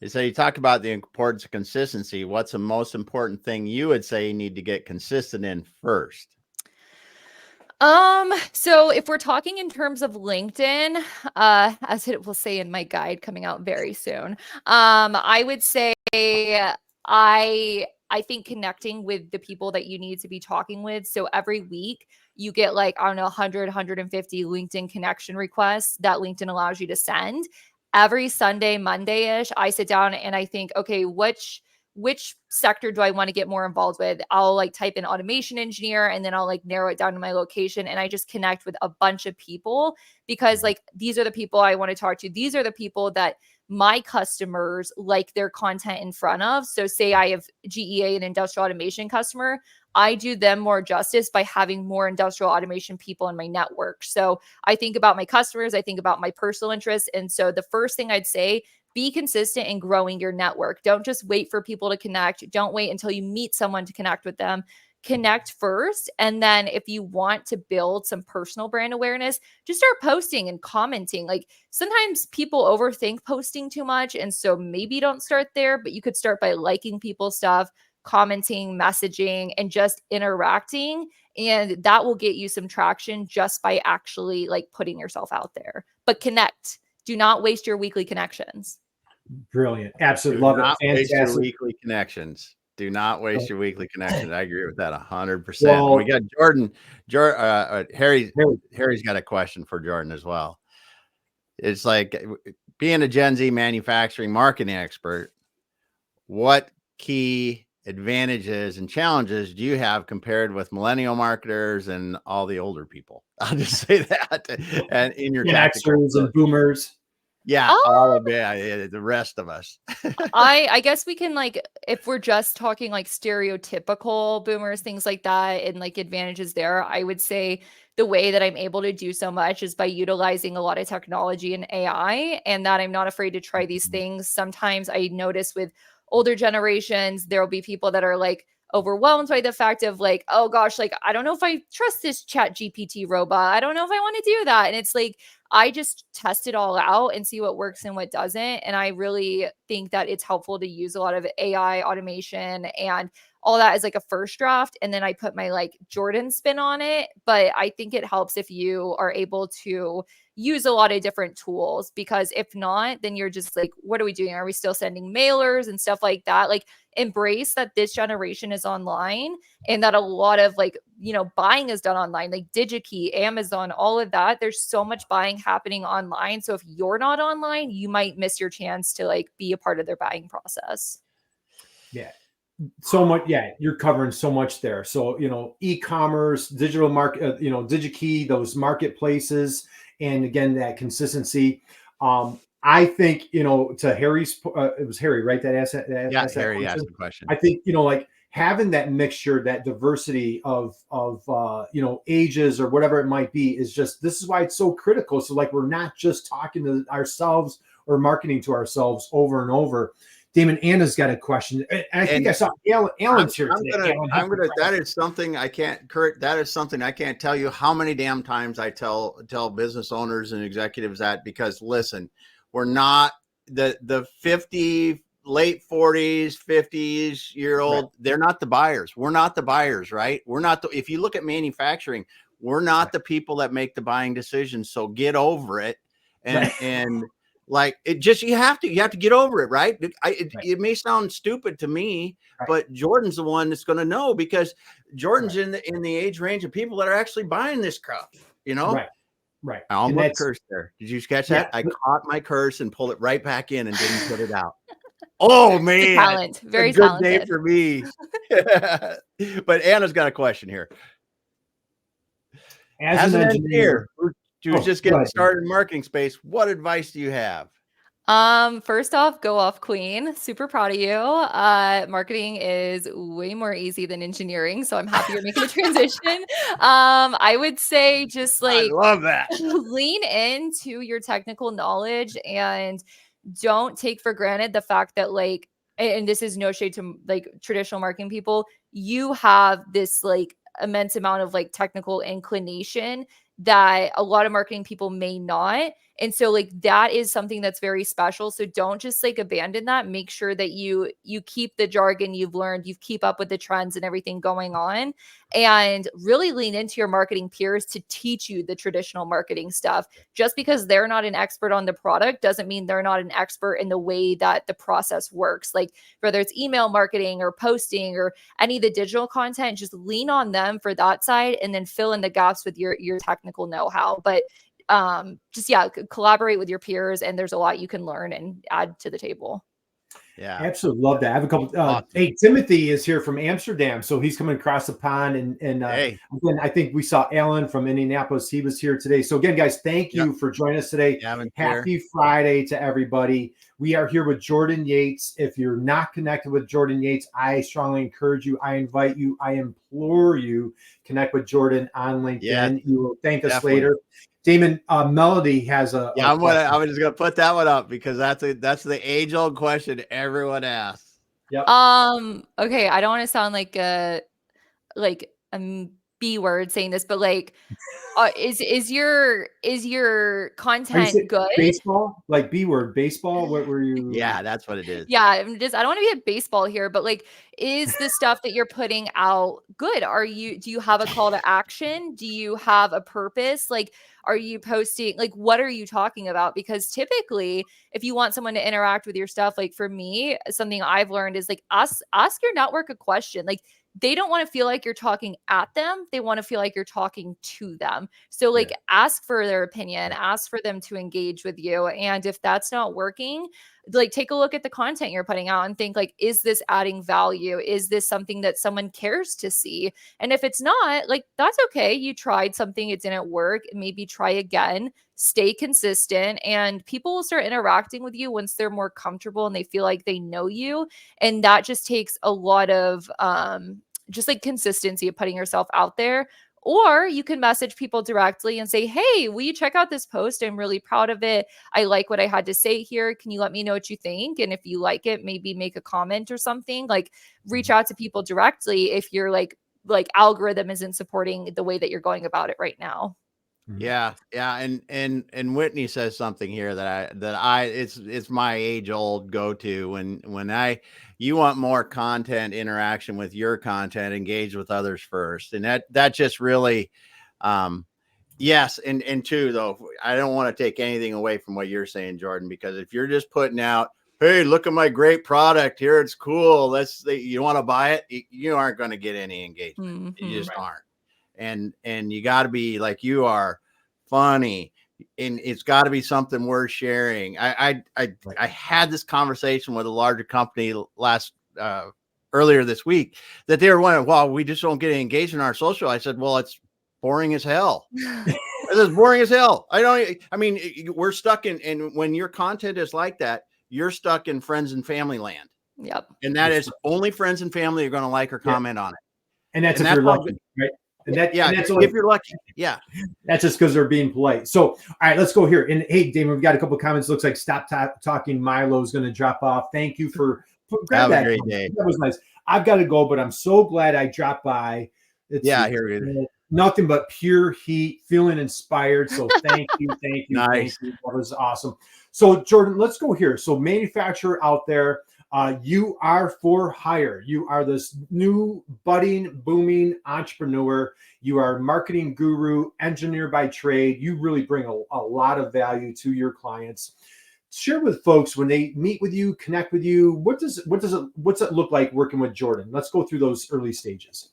So you talk about the importance of consistency. What's the most important thing you would say you need to get consistent in first? So if we're talking in terms of LinkedIn, as it will say in my guide coming out very soon, I would say I think connecting with the people that you need to be talking with. So every week you get like, I don't know, 100, 150 LinkedIn connection requests that LinkedIn allows you to send. Every Sunday, Monday-ish, I sit down and I think, okay, which sector do I want to get more involved with? I'll like type in automation engineer and then I'll like narrow it down to my location and I just connect with a bunch of people because like these are the people I want to talk to. These are the people that my customers like their content in front of. So say I have GEA, an industrial automation customer, I do them more justice by having more industrial automation people in my network. So I think about my customers, I think about my personal interests. And so the first thing I'd say, be consistent in growing your network. Don't just wait for people to connect. Don't wait until you meet someone to connect with them. Connect first. And then if you want to build some personal brand awareness, just start posting and commenting. Like sometimes people overthink posting too much. And so maybe don't start there, but you could start by liking people's stuff, commenting, messaging, and just interacting. And that will get you some traction just by actually like putting yourself out there. But connect. Do not waste your weekly connections. Brilliant. Absolutely. Do Love not it. waste your Fantastic. weekly connections. Do not waste your weekly connections. I agree with that 100%. Well, We got Jordan. Harry's Harry, got a question for Jordan as well. It's like being a Gen Z manufacturing marketing expert. What key advantages and challenges do you have compared with millennial marketers and all the older people? I'll just say that. And in your Gen tactical Xers and approach. boomers. Yeah, all of it, the rest of us. I guess we can like if we're just talking like stereotypical boomers, things like that, and like advantages there, I would say the way that I'm able to do so much is by utilizing a lot of technology and AI, and that I'm not afraid to try these things. Sometimes I notice with older generations, there will be people that are like overwhelmed by the fact of like, oh gosh, like I don't know if I trust this chat GPT robot. I don't know if I want to do that. And it's like I just test it all out and see what works and what doesn't. And I really think that it's helpful to use a lot of AI automation and all that as like a first draft. And then I put my like Jordan spin on it. But I think it helps if you are able to use a lot of different tools, because if not, then you're just like, what are we doing? Are we still sending mailers and stuff like that? Like embrace that this generation is online and that a lot of like, buying is done online, like DigiKey, Amazon, all of that. There's so much buying happening online. So if you're not online, you might miss your chance to like be a part of their buying process. Yeah. So much. Yeah. You're covering so much there. So, e-commerce, digital market, DigiKey, those marketplaces, and again, that consistency. I think, to Harry's, it was Harry, right? That asked that Harry question. asked the question. I think, like having that mixture, that diversity of ages or whatever it might be is just, this is why it's so critical. So like, we're not just talking to ourselves or marketing to ourselves over and over. Damon, Anna's got a question. And I think I saw Alan's here today. That is something I can't, Curt, that is something I can't tell you how many damn times I tell business owners and executives that, because listen, we're not the 50, late 40s, 50s year old. Right. They're not the buyers. We're not the buyers, right? We're not if you look at manufacturing, we're not the people that make the buying decisions. So get over it. And like it just, you have to get over it. Right. It may sound stupid to me, but Jordan's the one that's going to know, because Jordan's in the age range of people that are actually buying this crap, Right. I almost cursed there. Did you catch that? I caught my curse and pulled it right back in and didn't put it out. Oh man. Talent. Very good talented. day for me. But Anna's got a question here. As an engineer who's just getting started in marketing space, what advice do you have? First off, go off queen. Super proud of you. Marketing is way more easy than engineering, so I'm happy you're making the transition. I would say just like I love that. Lean into your technical knowledge and don't take for granted the fact that like, and this is no shade to like traditional marketing people, you have this like immense amount of like technical inclination that a lot of marketing people may not. And so like that is something that's very special. So don't just like abandon that. Make sure that you keep the jargon you've learned, you keep up with the trends and everything going on, and really lean into your marketing peers to teach you the traditional marketing stuff. Just because they're not an expert on the product doesn't mean they're not an expert in the way that the process works. Like whether it's email marketing or posting or any of the digital content, just lean on them for that side and then fill in the gaps with your technical know-how. But just collaborate with your peers, and there's a lot you can learn and add to the table. Yeah, absolutely love that. I have a couple. Awesome. Hey, Timothy is here from Amsterdam, so he's coming across the pond. And Hey. again, I think we saw Alan from Indianapolis. He was here today. So again, guys, thank you for joining us today. Happy Friday to everybody. We are here with Jordan Yates. If you're not connected with Jordan Yates, I strongly encourage you. I invite you. I implore you, connect with Jordan on LinkedIn. Yeah, you will thank us later. Damon, Melody has a I'm just gonna put that one up because that's the age-old question everyone asks. Yep. Okay, I don't want to sound like a B word saying this, but like is your content good? Baseball? Like B word, baseball? What were you? Yeah, that's what it is. Yeah, I don't want to be a baseball here, but like, is the stuff that you're putting out good? Do you have a call to action? Do you have a purpose? Like, are you posting, like, what are you talking about? Because typically, if you want someone to interact with your stuff, like for me, something I've learned is like ask your network a question. Like, they don't want to feel like you're talking at them. They want to feel like you're talking to them. So like ask for their opinion, ask for them to engage with you. And if that's not working, like take a look at the content you're putting out and think like, is this adding value? Is this something that someone cares to see? And if it's not, like, that's okay. You tried something, it didn't work. Maybe try again, stay consistent, and people will start interacting with you once they're more comfortable and they feel like they know you. And that just takes a lot of just like consistency of putting yourself out there. Or you can message people directly and say, hey, will you check out this post? I'm really proud of it. I like what I had to say here. Can you let me know what you think? And if you like it, maybe make a comment or something. Like reach out to people directly if you're like algorithm isn't supporting the way that you're going about it right now. Yeah. And Whitney says something here that it's my age old go-to when you want more content interaction with your content, engage with others first. And that just really, yes. And two, though, I don't want to take anything away from what you're saying, Jordan, because if you're just putting out, hey, look at my great product here, it's cool, you want to buy it, you aren't going to get any engagement. You just aren't. And you got to be, like you are, funny, and it's got to be something worth sharing. I had this conversation with a larger company earlier this week that they were wondering, well, we just don't get engaged in our social. I said, well, it's boring as hell. It's boring as hell. We're stuck in when your content is like that, you're stuck in friends and family land. Yep. And that is only friends and family are going to like or comment on it. And that's if you're lucky, right? And that's if you're lucky. Yeah. That's just because they're being polite. So, all right, let's go here. And hey, Damon, we've got a couple of comments. Looks like Stop Talking Milo is going to drop off. Thank you for have a great day. That was nice. I've got to go, but I'm so glad I dropped by. Here it is. Nothing but pure heat, feeling inspired. So thank you. Nice. Thank you. That was awesome. So Jordan, let's go here. So manufacturer out there, you are for hire. You are this new budding, booming entrepreneur. You are a marketing guru, engineer by trade. You really bring a lot of value to your clients. Share with folks when they meet with you, connect with you. What's it look like working with Jordan? Let's go through those early stages.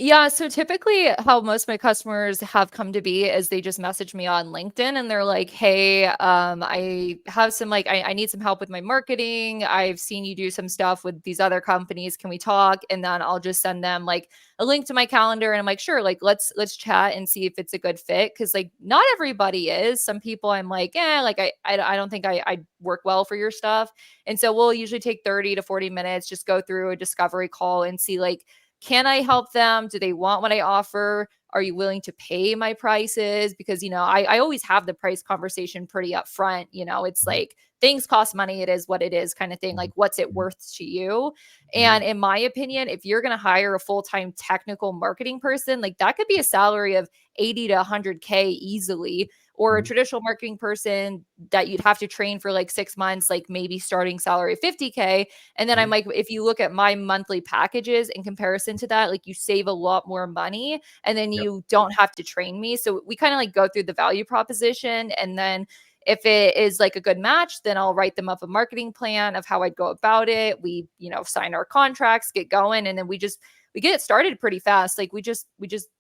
Yeah. So typically how most of my customers have come to be is they just message me on LinkedIn and they're like, hey, I have some, I need some help with my marketing. I've seen you do some stuff with these other companies. Can we talk? And then I'll just send them like a link to my calendar. And I'm like, sure, like, let's chat and see if it's a good fit. Cause like not everybody is. Some people I'm like, I don't think I work well for your stuff. And so we'll usually take 30 to 40 minutes, just go through a discovery call and see like, can I help them? Do they want what I offer? Are you willing to pay my prices? Because, I always have the price conversation pretty upfront. It's like things cost money. It is what it is kind of thing. Like, what's it worth to you? And in my opinion, if you're going to hire a full-time technical marketing person, like that could be a salary of 80 to 100K easily. or a traditional marketing person that you'd have to train for like 6 months, like maybe starting salary of 50K. And then I'm like, if you look at my monthly packages in comparison to that, like you save a lot more money and then you don't have to train me. So we kind of like go through the value proposition, and then if it is like a good match, then I'll write them up a marketing plan of how I'd go about it. We, sign our contracts, get going, and then we get it started pretty fast. Like we just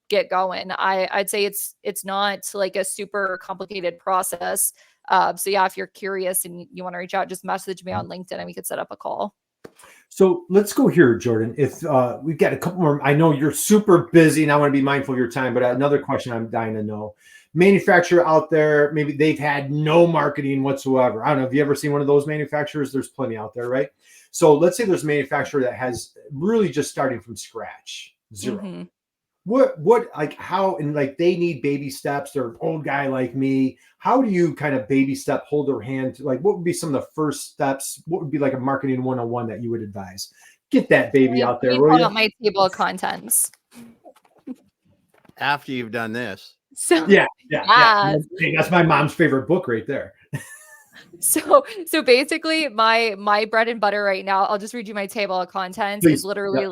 get going. I'd say it's not like a super complicated process. So yeah, if you're curious and you want to reach out, just message me on LinkedIn and we could set up a call. So let's go here, Jordan. If we've got a couple more, I know you're super busy and I want to be mindful of your time, but another question I'm dying to know. Manufacturer out there, maybe they've had no marketing whatsoever. I don't know. Have you ever seen one of those manufacturers? There's plenty out there, right? So let's say there's a manufacturer that has really just starting from scratch, zero. Mm-hmm. What like how, and like they need baby steps. They're an old guy like me. How do you kind of baby step, hold their hand to, like, what would be some of the first steps? What would be like a marketing 101 that you would advise? Get that baby out there. Hold up my table of contents. After you've done this. So yeah. Hey, that's my mom's favorite book right there. So basically my bread and butter right now, I'll just read you my table of contents. Please. Is literally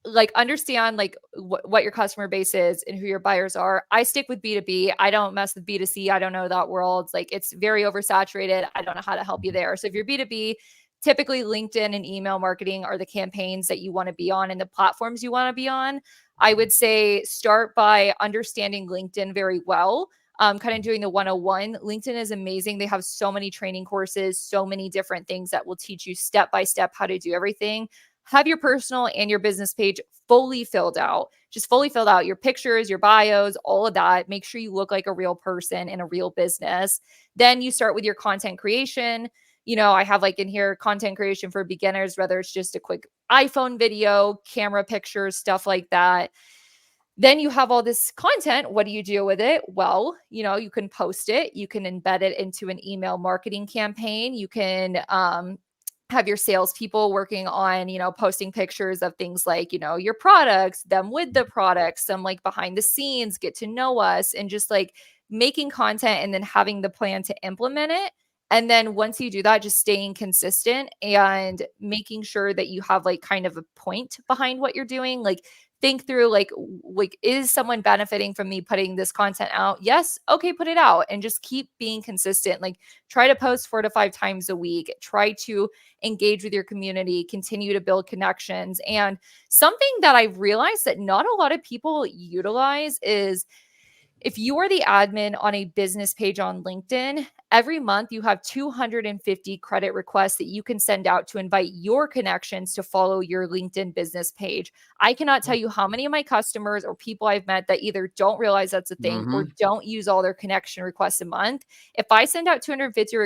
like understand like what your customer base is and who your buyers are. I stick with B2B. I don't mess with B2C. I don't know that world. Like it's very oversaturated. I don't know how to help you there. So if you're B2B, typically LinkedIn and email marketing are the campaigns that you want to be on and the platforms you want to be on. I would say start by understanding LinkedIn very well. Kind of doing the 101. LinkedIn is amazing. They have so many training courses, so many different things that will teach you step by step how to do everything. Have your personal and your business page fully filled out. Just fully filled out your pictures, your bios, all of that. Make sure you look like a real person in a real business. Then you start with your content creation. I have like in here content creation for beginners, whether it's just a quick iPhone video, camera pictures, stuff like that. Then you have all this content. What do you do with it? Well, you can post it. You can embed it into an email marketing campaign. You can have your salespeople working on, posting pictures of things like, your products, them with the products, some like behind the scenes, get to know us, and just like making content and then having the plan to implement it. And then once you do that, just staying consistent and making sure that you have like kind of a point behind what you're doing. Like think through like, is someone benefiting from me putting this content out? Yes. Okay. Put it out and just keep being consistent. Like try to post 4 to 5 times a week, try to engage with your community, continue to build connections. And something that I've realized that not a lot of people utilize is if you are the admin on a business page on LinkedIn, every month you have 250 credit requests that you can send out to invite your connections to follow your LinkedIn business page. I cannot tell you how many of my customers or people I've met that either don't realize that's a thing or don't use all their connection requests a month. If I send out 250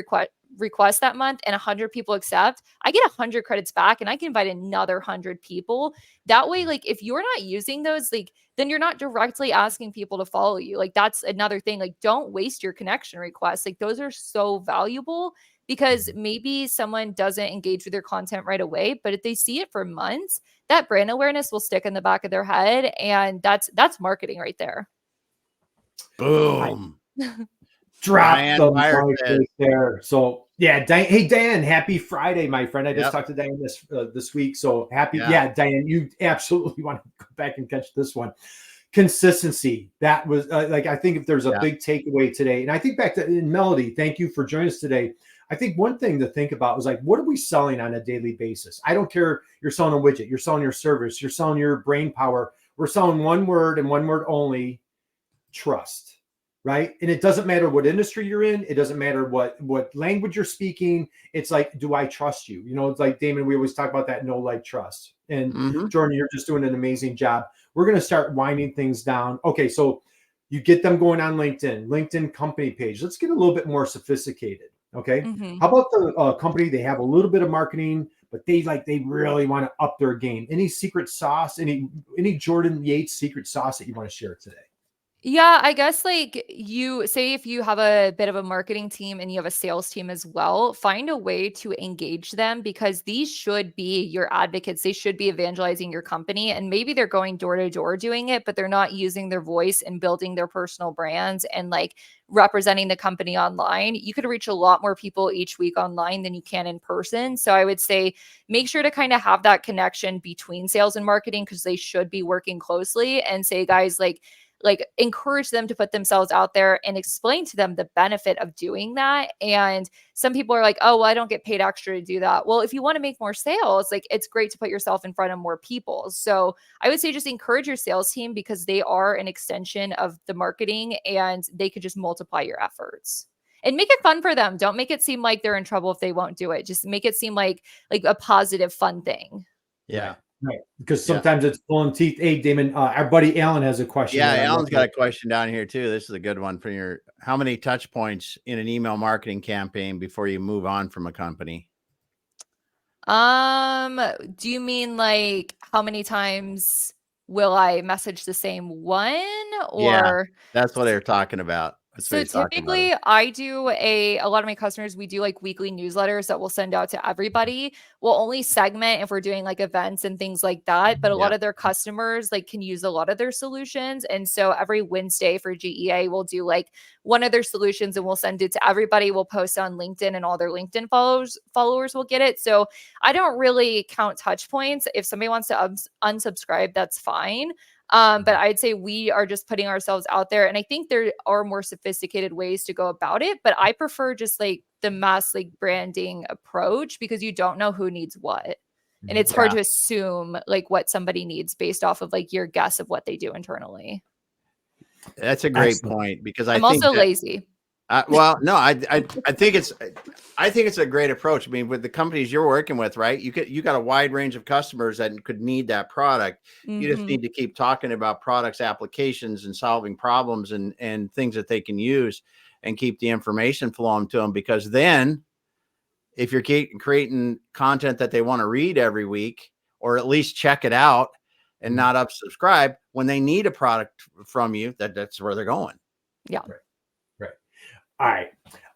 requests that month and 100 people accept, I get 100 credits back and I can invite another 100 people. That way, like if you're not using those, like then you're not directly asking people to follow you. Like that's another thing. Like don't waste your connection requests. Like those are so valuable because maybe someone doesn't engage with your content right away, but if they see it for months, that brand awareness will stick in the back of their head. And that's marketing right there. Boom. Drop the mic right there. So yeah, hey Dan, happy Friday, my friend. I just talked to Diane this week. So happy, Diane, you absolutely want to go back and catch this one. Consistency. That was I think if there's a big takeaway today, and I think back to Melody, thank you for joining us today. I think one thing to think about was like, what are we selling on a daily basis? I don't care. You're selling a widget, you're selling your service, you're selling your brain power. We're selling one word and one word only: trust. Right. And it doesn't matter what industry you're in. It doesn't matter what language you're speaking. It's like, do I trust you? It's like, Damon, we always talk about that know, like, trust. And Jordan, you're just doing an amazing job. We're going to start winding things down. Okay. So you get them going on LinkedIn company page. Let's get a little bit more sophisticated. Okay. How about the company? They have a little bit of marketing, but they really want to up their game. Any secret sauce, any Jordan Yates secret sauce that you want to share today? Yeah, I guess like you say if you have a bit of a marketing team and you have a sales team as well, find a way to engage them because these should be your advocates. They should be evangelizing your company. And maybe they're going door to door doing it, but they're not using their voice and building their personal brands and like representing the company online. You could reach a lot more people each week online than you can in person. So I would say make sure to kind of have that connection between sales and marketing because they should be working closely and say, guys, like encourage them to put themselves out there and explain to them the benefit of doing that. And some people are like, oh, well, I don't get paid extra to do that. Well, if you want to make more sales, like it's great to put yourself in front of more people. So I would say just encourage your sales team because they are an extension of the marketing and they could just multiply your efforts. And make it fun for them. Don't make it seem like they're in trouble if they won't do it. Just make it seem like a positive, fun thing. Yeah. Right. Because sometimes it's pulling teeth. Hey, Damon, our buddy Alan has a question. Yeah, Alan's got a question down here too. This is a good one for how many touch points in an email marketing campaign before you move on from a company? Do you mean like how many times will I message the same one or that's what they're talking about. So typically I do a lot of my customers, we do like weekly newsletters that we'll send out to everybody. We'll only segment if we're doing like events and things like that. But a lot of their customers like can use a lot of their solutions. And so every Wednesday for GEA, we'll do like one of their solutions and we'll send it to everybody. We'll post on LinkedIn and all their LinkedIn followers will get it. So I don't really count touch points. If somebody wants to unsubscribe, that's fine. But I'd say we are just putting ourselves out there. And I think there are more sophisticated ways to go about it. But I prefer just like the mass like branding approach because you don't know who needs what. And it's hard to assume like what somebody needs based off of like your guess of what they do internally. That's a great point because I'm also lazy. Well, no, I think it's a great approach. I mean, with the companies you're working with, right? You got a wide range of customers that could need that product. You just need to keep talking about products, applications, and solving problems and things that they can use, and keep the information flowing to them. Because then, if you're creating content that they want to read every week, or at least check it out and not unsubscribe, when they need a product from you, that's where they're going. Yeah. All right.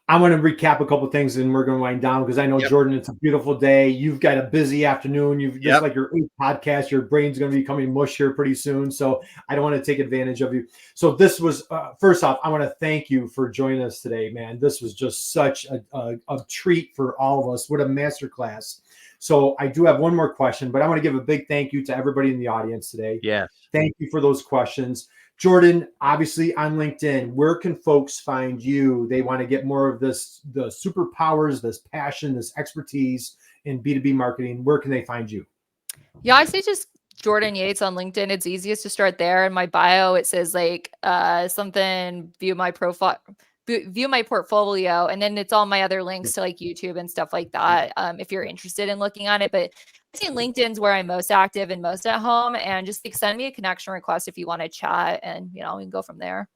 I'm going to recap a couple of things and we're going to wind down because I know, Jordan, it's a beautiful day. You've got a busy afternoon. You've just like your podcast, your brain's going to be coming mush here pretty soon. So I don't want to take advantage of you. So this was, first off, I want to thank you for joining us today, man. This was just such a treat for all of us. What a masterclass. So I do have one more question, but I want to give a big thank you to everybody in the audience today. Yes. Thank you for those questions. Jordan, obviously on LinkedIn, where can folks find you? They want to get more of the superpowers, this passion, this expertise in B2B marketing. Where can they find you? Yeah, I say just Jordan Yates on LinkedIn. It's easiest to start there. In my bio, it says like something, view my profile, view my portfolio, and then it's all my other links to like YouTube and stuff like that. If you're interested in looking on it, but I think LinkedIn's where I'm most active and most at home, and just like send me a connection request if you want to chat, and we can go from there.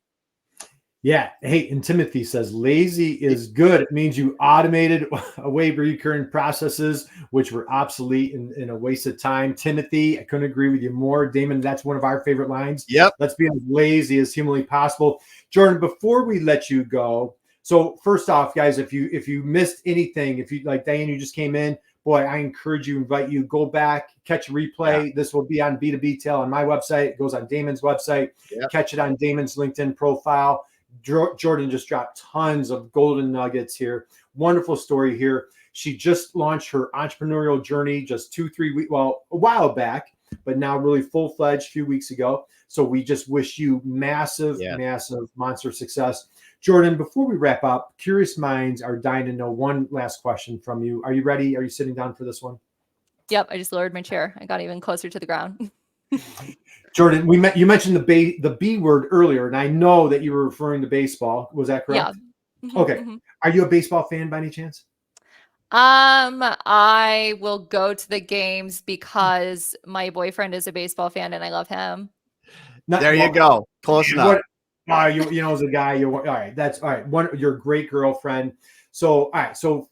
Yeah. Hey, and Timothy says lazy is good. It means you automated away recurring processes, which were obsolete and a waste of time. Timothy, I couldn't agree with you more. Damon, that's one of our favorite lines. Yep. Let's be as lazy as humanly possible. Jordan, before we let you go, so first off, guys, if you missed anything, if you like Diane, you just came in, boy, I encourage you, invite you, go back, catch a replay. This will be on B2B Tail on my website. It goes on Damon's website. Catch it on Damon's LinkedIn profile. Jordan just dropped tons of golden nuggets here. Wonderful story here. She just launched her entrepreneurial journey just 2-3 weeks, well, a while back, but now really full-fledged a few weeks ago. So we just wish you massive monster success. Jordan, before we wrap up, curious minds are dying to know one last question from you. Are you ready? Are you sitting down for this one? Yep. I just lowered my chair. I got even closer to the ground. Jordan, you mentioned the B word earlier, and I know that you were referring to baseball. Was that correct? Yeah. Okay. Are you a baseball fan by any chance? I will go to the games because my boyfriend is a baseball fan and I love him. You go. Close enough. As a guy, all right. That's all right. You're a great girlfriend. So, all right. So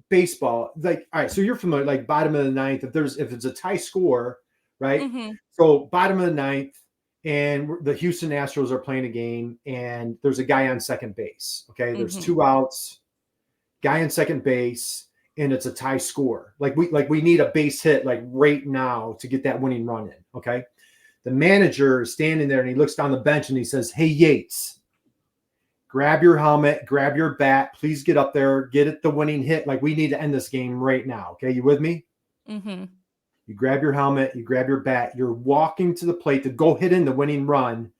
baseball, like, all right. So you're familiar, like bottom of the ninth, if it's a tie score, right? So bottom of the ninth, and the Houston Astros are playing a game, and there's a guy on second base. Okay, there's Mhm. 2 outs, guy on second base, and it's a tie score. Like we need a base hit like right now to get that winning run in. Okay, the manager is standing there and he looks down the bench and he says, "Hey Yates, grab your helmet, grab your bat, please get up there, get it the winning hit. Like we need to end this game right now." Okay, you with me? Mhm. You grab your helmet, you grab your bat, you're walking to the plate to go hit in the winning run.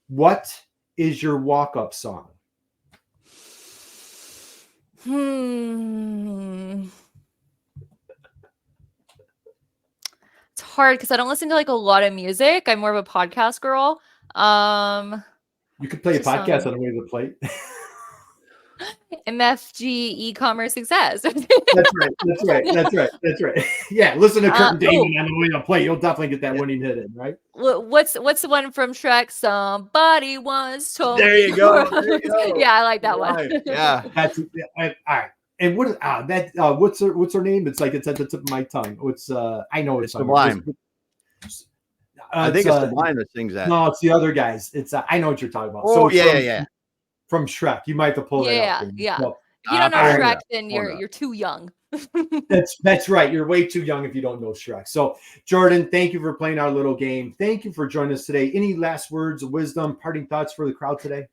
What is your walk-up song? It's hard because I don't listen to like a lot of music. I'm more of a podcast girl. You could play a Just podcast on the way to the plate. MFG e-commerce success. That's right. That's right. That's right. That's right. Yeah, listen to Curt and Damon on the way to the plate. You'll definitely get that winning hit in, right? What's the one from Shrek? Somebody once told There you go. There you go. Yeah, I like that Right. one. Yeah. All right. And what's her name? It's like it's at the tip of my tongue. What's I know It's song. Sublime. I think it's the Sublime that sings that. No, it's the other guys. It's I know what you're talking about. Oh, So it's yeah. from Shrek. You might have to pull that Yeah, up. for me. yeah. So, If you don't know I Shrek, know. then you're too young. that's right. You're way too young if you don't know Shrek. So, Jordan, thank you for playing our little game. Thank you for joining us today. Any last words of wisdom, parting thoughts for the crowd today?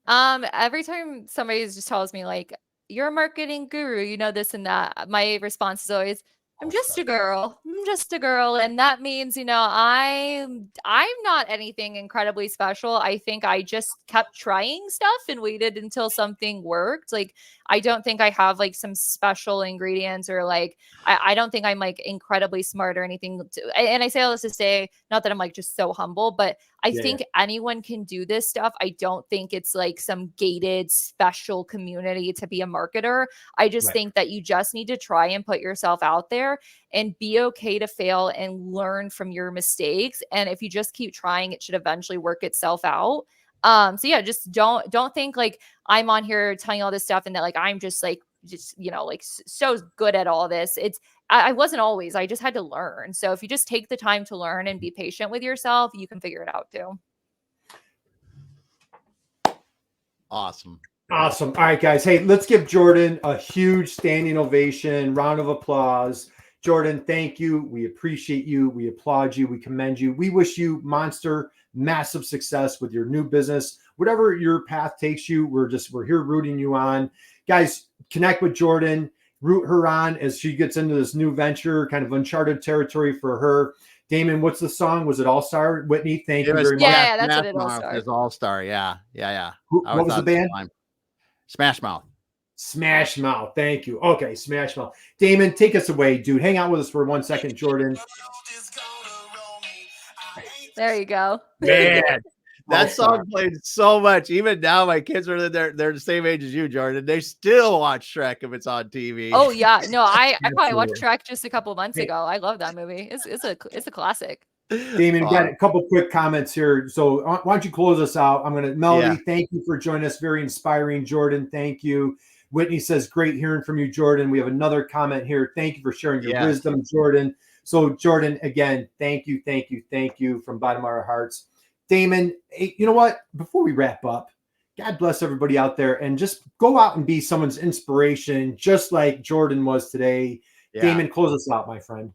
Every time somebody just tells me like, "You're a marketing guru, you know this and that," my response is always, "I'm just a girl. I'm just a girl," and that means, I'm not anything incredibly special. I think I just kept trying stuff and waited until something worked. Like, I don't think I have like some special ingredients or like I don't think I'm like incredibly smart or anything. And I say all this to say, not that I'm like just so humble, but I think anyone can do this stuff. I don't think it's like some gated special community to be a marketer. I just think that you just need to try and put yourself out there and be okay to fail and learn from your mistakes. And if you just keep trying, it should eventually work itself out. So yeah, just don't think like I'm on here telling you all this stuff and that like I'm just like so good at all this. I wasn't always. I just had to learn. So if you just take the time to learn and be patient with yourself, you can figure it out too. Awesome. Awesome. All right, guys. Hey, let's give Jordan a huge standing ovation, round of applause. Jordan, thank you. We appreciate you. We applaud you. We commend you. We wish you massive success with your new business. Whatever your path takes you, we're here rooting you on. Guys, connect with Jordan, root her on as she gets into this new venture, kind of uncharted territory for her. Damon, what's the song? Was it All Star? Whitney, thank you very much. Yeah, that's what it All Star. Is All Star. Yeah. What was the band? Smash Mouth. Smash Mouth. Thank you. Okay, Smash Mouth. Damon, take us away, dude. Hang out with us for 1 second, Jordan. There you go. Man, that song played so much. Even now, my kids are they're the same age as you, Jordan. They still watch Shrek if it's on TV. Oh yeah, no, I probably watched Shrek just a couple months ago. I love that movie. It's a classic. Damon, we got a couple quick comments here. So why don't you close us out? Melody, thank you for joining us. Very inspiring. Jordan, thank you. Whitney says, great hearing from you, Jordan. We have another comment here. Thank you for sharing your wisdom, Jordan. So Jordan, again, thank you from bottom of our hearts. Damon, hey, you know what? Before we wrap up, God bless everybody out there and just go out and be someone's inspiration, just like Jordan was today. Yeah. Damon, close us out, my friend.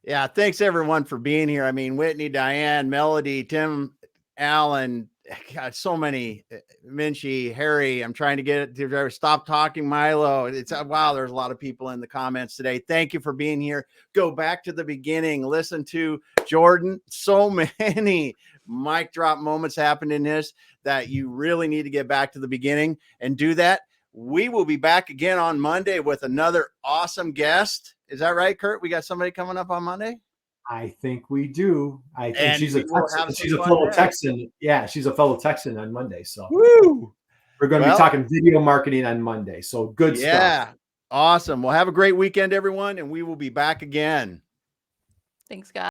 Yeah, thanks everyone for being here. I mean, Whitney, Diane, Melody, Tim, Alan, God, so many, Minchie, Harry. I'm trying to get it to stop talking, Milo. It's wow, there's a lot of people in the comments today. Thank you for being here. Go back to the beginning, listen to Jordan. So many mic drop moments happened in this that you really need to get back to the beginning and do that. We will be back again on Monday with another awesome guest. Is that right, Curt? We got somebody coming up on Monday? I think we do. I think she's a fellow Texan. Yeah, she's a fellow Texan on Monday. So we're going to be talking video marketing on Monday. So good stuff. Yeah, awesome. Well, have a great weekend, everyone, and we will be back again. Thanks, guys.